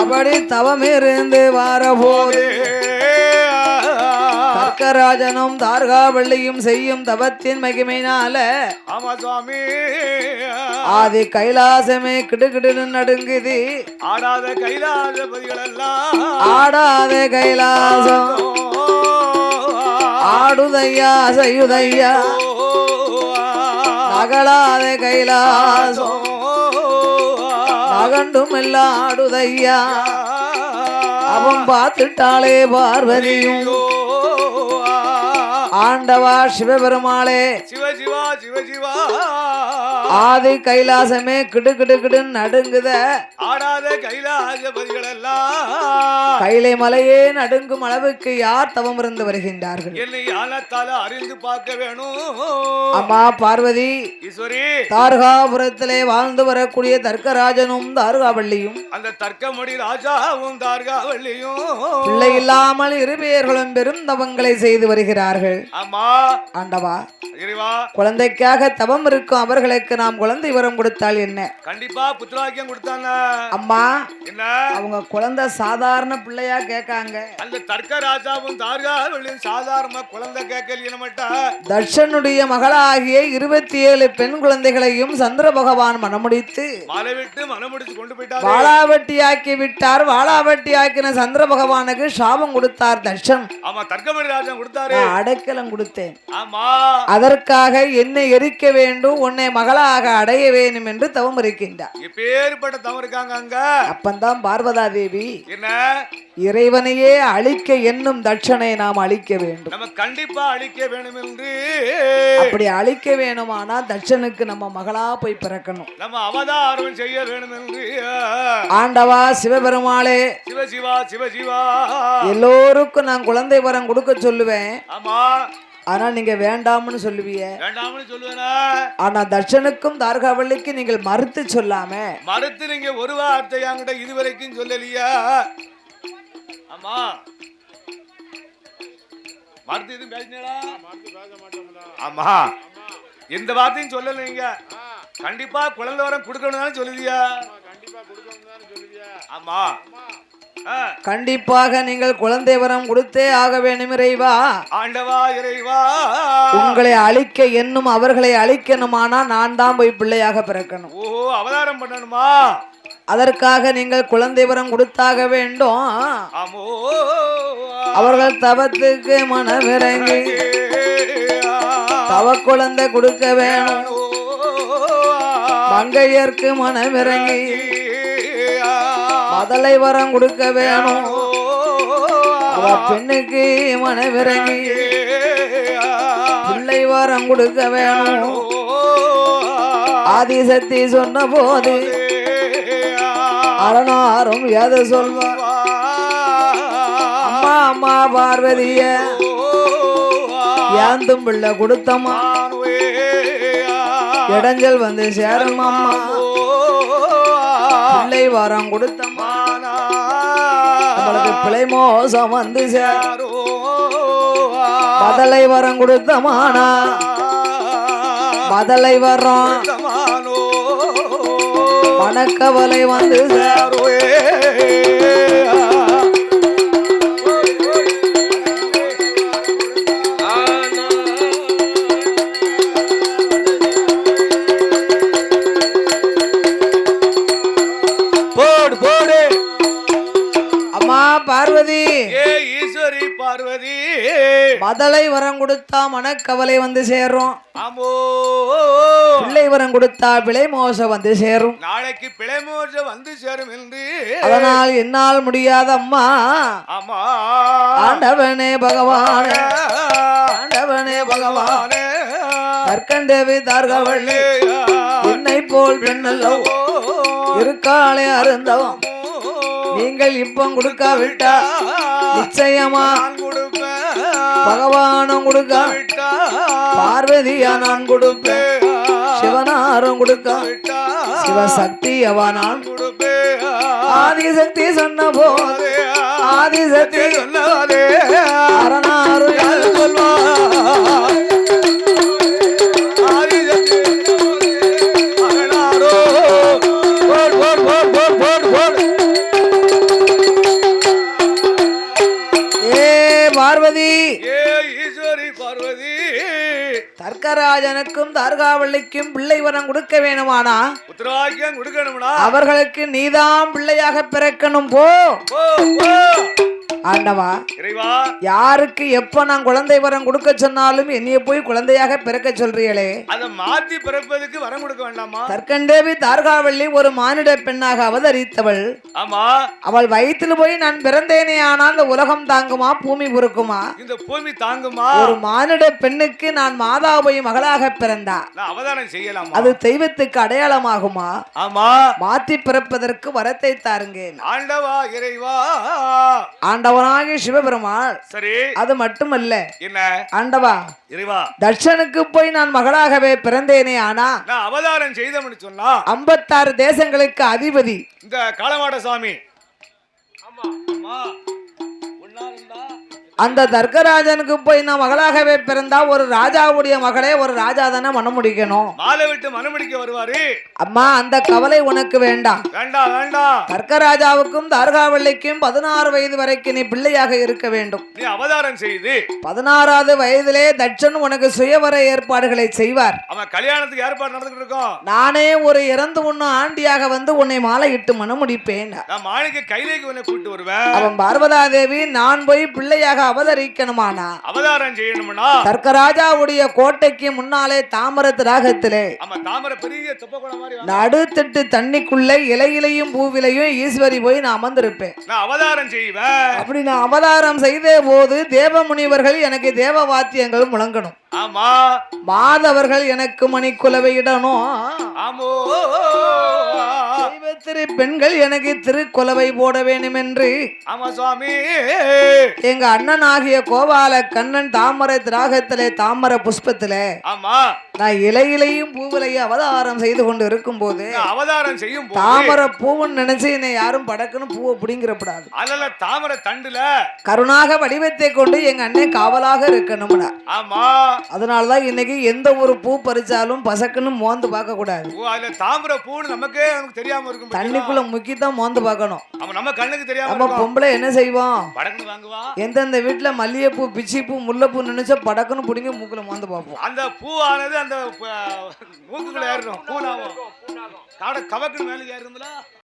அப்படி தவம் இருந்து வாரபோது தர்க்கராஜனும் தார்காவள்ளியும் செய்யும் தவத்தின் மகிமையினால ஆமா சுவாமி, ஆதி கைலாசமே கிடுகிடுன்னு நடுங்குது, ஆடாத கைலாசபதிகள் எல்லாம் ஆடாத கைலாசம் ஆடுதையா செய்யுதையா, நகலாத கைலாசம் நகண்டும் எல்லாம் ஆடுதையா, அவன் பார்த்துட்டாளே பார்வதியும் ஆண்டவா சிவபெருமாளே சிவசிவா சிவசிவா ஆதி கைலாசமே கிடு கிடு கிடுன்னு நடுங்குத ஆடாத கைலாசபதிகள் எல்லாம் கைலை மலையே நடுங்கும் அளவுக்கு யார் தவம் இருந்து வருகின்றார்கள் என்னை ஞானத்தால அறிந்து பார்க்க வேணும். அம்மா பார்வதி ஈஸ்வரி தார்காபுரத்திலே வாழ்ந்து வரக்கூடிய தர்க்கராஜனும் தார்காவள்ளியும் அந்த தர்க்கமடி ராஜாவும் தார்காவள்ளியும் பிள்ளை இல்லாமல் இரு பேர்களும் பெரும் தவங்களை செய்து வருகிறார்கள். ஆமா ஆண்டவா இறைவா குழந்தைக்காக தவம் இருக்கும் அவர்களுக்கு நாம் குழந்தை வரம் கொடுத்தால் என்ன? கண்டிப்பா புத்திராக்கியம் கொடுத்தாங்க. அம்மா என்ன அவங்க குழந்தை சாதாரண பிள்ளையா கேட்காங்க. அந்த தர்க்க ராஜாவும் தார்காவள்ளியும் சாதாரண குழந்தை கேட்கலையே மட்டா தர்ஷனுடைய மகளாகிய 27 பெண் குழந்தைகளையும் சந்திர பகவான் மனமுடித்து மலை விட்டு மனமுடிச்சு கொண்டு போயிட்டார். வாளாவட்டியாக்கி விட்டார். வாளாவட்டியாக்கின சந்திர பகவானுக்கு சாபம் கொடுத்தார் தர்ஷன். ஆமா தர்க்கமடி ராஜா கொடுத்தாரு. அடைக்கலம் கொடுத்தேன். ஆமா அதற்காக என்னை எரிக்க வேண்டும், உன்னை மகளாக அடைய வேண்டும் என்று தவம் இருக்கின்றார். எப்பேற்பட்ட தவம் இருக்காங்க அங்க. அப்பந்தான் பார்வதா தேவி என்ன இறைவனையே அழிக்க என்னும் தட்சனை நாம் அழிக்க வேண்டும். நம்ம கண்டிப்பா அழிக்க வேணும் என்று அப்படி அழிக்க வேணுமானா தட்சனுக்கு நம்ம மகளா போய் பிறக்கணும். நம்ம அவதாரம் செய்ய வேணும் என்று ஆண்டவா சிவபெருமாளே சிவசிவா சிவசிவா எல்லோருக்கும் நான் குழந்தை வரம் கொடுக்க சொல்லுவேன். ஆமா ஆனா நீங்க வேண்டாம்னு சொல்லுவீங்க. வேண்டாம்னு சொல்லுவேனா? ஆனா தட்சனுக்கும் தார்காவள்ளிக்கு நீங்கள் மறுத்து சொல்லாம மறுத்து நீங்க ஒரு வார்த்தை என்கிட்ட இதுவரைக்கும் சொல்லலையா? ஆமா மறுத்து எதுவும் பேசினீங்களா? ஆமா எந்த வார்த்தையும் சொல்லல. நீங்க கண்டிப்பா குழந்தை வரம் கொடுக்கணும் சொல்லுவியா? ஆமா கண்டிப்பாக நீங்கள் குழந்தை வரம் கொடுத்தே ஆக வேண்டும் இறைவா. ஆண்டவா இறைவா உங்களை அழிக்க என்னும் அவர்களை அழிக்கணுமானா நான் தான் போய் பிள்ளையாக பிறக்கணும். ஓ அவதாரம் பண்ணணுமா? அதற்காக நீங்கள் குழந்தை வரம் கொடுத்தாக வேண்டும். ஆமோ அவர்கள் தவத்துக்கு மனமிறங்கி தவ குழந்தை கொடுக்க வேணும். மங்கையர்க்கு மனமிறங்கி மதலை வரம் கொடுக்க வேணும். அவ பெண்ணுக்கு மனமிறங்கி பிள்ளை வரம் கொடுக்க வேணும். ஆதிசக்தி சொன்ன போது அரணாரும் எதை சொல்வார்? அம்மா அம்மா பார்வதிய ஏந்தும் பிள்ளை கொடுத்தம்மா இடைஞ்சல் வந்து சேரும். அம்மா பிள்ளை வரம் கொடுத்தம்மா உங்களுக்கு பிள்ளை மோசம் வந்து சேரும். மதலை வரம் கொடுத்தமானா மதலை வரம் மனக்கவலை வந்து சேரும். பார்வதி ஈஸ்வரி பார்வதி மதலை வரம் கொடுத்தா மனக்கவலை வந்து சேரும். ஆமோ பிள்ளை வரம் கொடுத்தா பிழை மோசம் வந்து சேரும். நாளைக்கு பிழை மோசம் வந்து சேரும் என்று அதனால் என்னால் முடியாத அம்மா. ஆமா ஆண்டவனே பகவானே ஆண்டவனே பகவானே தற்கண்டேவி தார்காவள்ளி என்னை போல் பெண்ணல்லோ இருக்காளே அருந்தவம் நீங்கள் இப்ப கொடுக்காவிட்டா நிச்சயமா பகவானும் கொடுக்காவிட்டா பார்வதியா நான் கொடுப்பேன். சிவனாரும் கொடுக்காவிட்டா சிவசக்தியவா நான் கொடுப்பேன். ஆதிசக்தி சொன்ன போது ஆதிசக்தி சொன்னதே அரணாரு சொல்வா. பார்வதி ஈஸ்வரி பார்வதி தர்க்கராஜனுக்கும் தார்காவள்ளிக்கும் பிள்ளை வரம் கொடுக்க வேணுமானா புத்திராக்கியம் கொடுக்கணும்னா அவர்களுக்கு நீதான் பிள்ளையாக பிறக்கணும். போ ஆண்டவா இறைவா யாருக்கு எப்ப நான் குழந்தை வரம் கொடுக்க சொன்னாலும் என்னைய போய் குழந்தையாக பிறக்க சொல்றீங்களே, அத மாத்தி பிறப்பதுக்கு வரம் கொடுக்க வேண்டாமா? தற்கண்டேவி தார்காவள்ளி ஒரு மானிட பெண்ணாக அவதரித்தவள். ஆமா, அவள் வயிற்றில் போய் நான் பிறந்தேனே ஆனால் இந்த உலகம் தாங்குமா, பூமி பொறுக்குமா? இந்த பூமி தாங்குமா? ஒரு மானிட பெண்ணுக்கு நான் மாதா போய் மகளாக பிறந்தா நான் அவதாரம் செய்யலாமா? அது தெய்வத்துக்கு அடையாளமாகுமா? ஆமா, மாத்தி பிறப்பதற்கு வரத்தை தாருங்க. ஆண்டவா இறைவா. ஆண்டவனாகிய சிவபெருமாள். சரி, அது மட்டுமல்ல, என்ன ஆண்டவா இறைவா, தட்சனுக்கு போய் நான் மகளாகவே பிறந்தேனே ஆனா நான் அவதாரம் செய்தோம்னு சொன்னா 56 தேசங்களுக்கு அதிபதி இந்த காலமாட சாமி. ஆமா ஆமா, ஒண்ணா இருந்தா அந்த தர்க்கராஜனுக்கு போய் நான் மகளாகவே பிறந்தா ஒரு ராஜாவுடைய மகளே ஒரு ராஜா தானே மனம் முடிக்கணும். மாலை விட்டு மனமுடிக்க வருவாரு. அம்மா அந்த கவலை உனக்கு வேண்டாம். வேண்டாம் வேண்டாம். தர்க்கராஜாவுக்கும் தார்காவள்ளிக்கும் 16 வயது வரைக்கும் நீ பிள்ளையாக இருக்க வேண்டும். நீ அவதாரம் செய்து 16வது வயதிலே தட்சன் உனக்கு சுயவர ஏற்பாடுகளை செய்வார். அவன் கல்யாணத்துக்கு ஏற்பாடு நடந்துட்டு இருக்கோம். நானே ஒரு இறந்து உண்ணும் ஆண்டியாக வந்து உன்னை மாலை இட்டு மனம் முடிப்பேன். நான் மாணிக்க கையிலேக்கு உன்னை கூட்டு வருவேன். அவன் பார்வதாதேவி நான் போய் பிள்ளையாக அவதரிக்கணுமானா அவதாரம் செய்யணும்னா தர்க்கராஜாவுடைய கோட்டைக்கு முன்னாலே தாமரத்து ராகத்திலே ஆமா, தாமரை பெரிய துப்பக்குளம் மாதிரி நடுத்திட்டு தண்ணிக்குள்ள இலையிலையும் பூவிலையும் ஈஸ்வரி போய் நான் அமர்ந்திருப்பேன். நான் அவதாரம் செய்வேன். அப்படி நான் அவதாரம் செய்த போது தேவ முனிவர்கள் எனக்கு தேவ வாத்தியங்கள் முழங்கணும். ஆமா, மாதவர்கள் எனக்கு மணிக்குலவை இடணும். ஆமோ, திரு பெண்கள் எனக்கு திருக்குலவை போட வேண்டும் என்று ஆமா சுவாமி. எங்க அண்ணன் ஆகிய கோபால கண்ணன் தாமரை திராகத்திலே தாமரை புஷ்பத்திலே ஆமா, நான் இலையிலையும் பூவிலையும் அவதாரம் செய்து கொண்டு இருக்கும் போது அவதாரம் செய்யும் போது தாமரை பூவுன்னு நினைச்சு என்னை யாரும் படக்குன்னு பூவை பிடிங்கிறப்படாது. அல்ல, தாமரை தண்டுல கருணாக வடிவத்தை கொண்டு எங்க அண்ணன் காவலாக இருக்கணும்னா. ஆமா, அதனாலதான் இன்னைக்கு எந்த ஒரு பூ பறிச்சாலும் பசக்குன்னு மோந்து பார்க்க கூடாது. அதுல தாமரை பூன்னு நமக்கே நமக்கு தெரியாம இருக்கும். தண்ணிக்குள்ள முக்கிதான் மோந்து பார்க்கணும். அவன் நம்ம கண்ணுக்கு தெரியாம நம்ம பொம்பளை என்ன செய்வோம், படக்குன்னு வாங்குவா. எந்தெந்த வீட்டுல மல்லிகைப்பூ பிச்சிப்பூ முல்லைப்பூ நினைச்சா படக்குன்னு பிடிங்க மூக்குல மோந்து பார்ப்போம். அந்த பூவானது அந்த மூக்குக்குள்ள ஏறணும். பூனாவும் கவக்குன்னு மேலே ஏறுங்களா.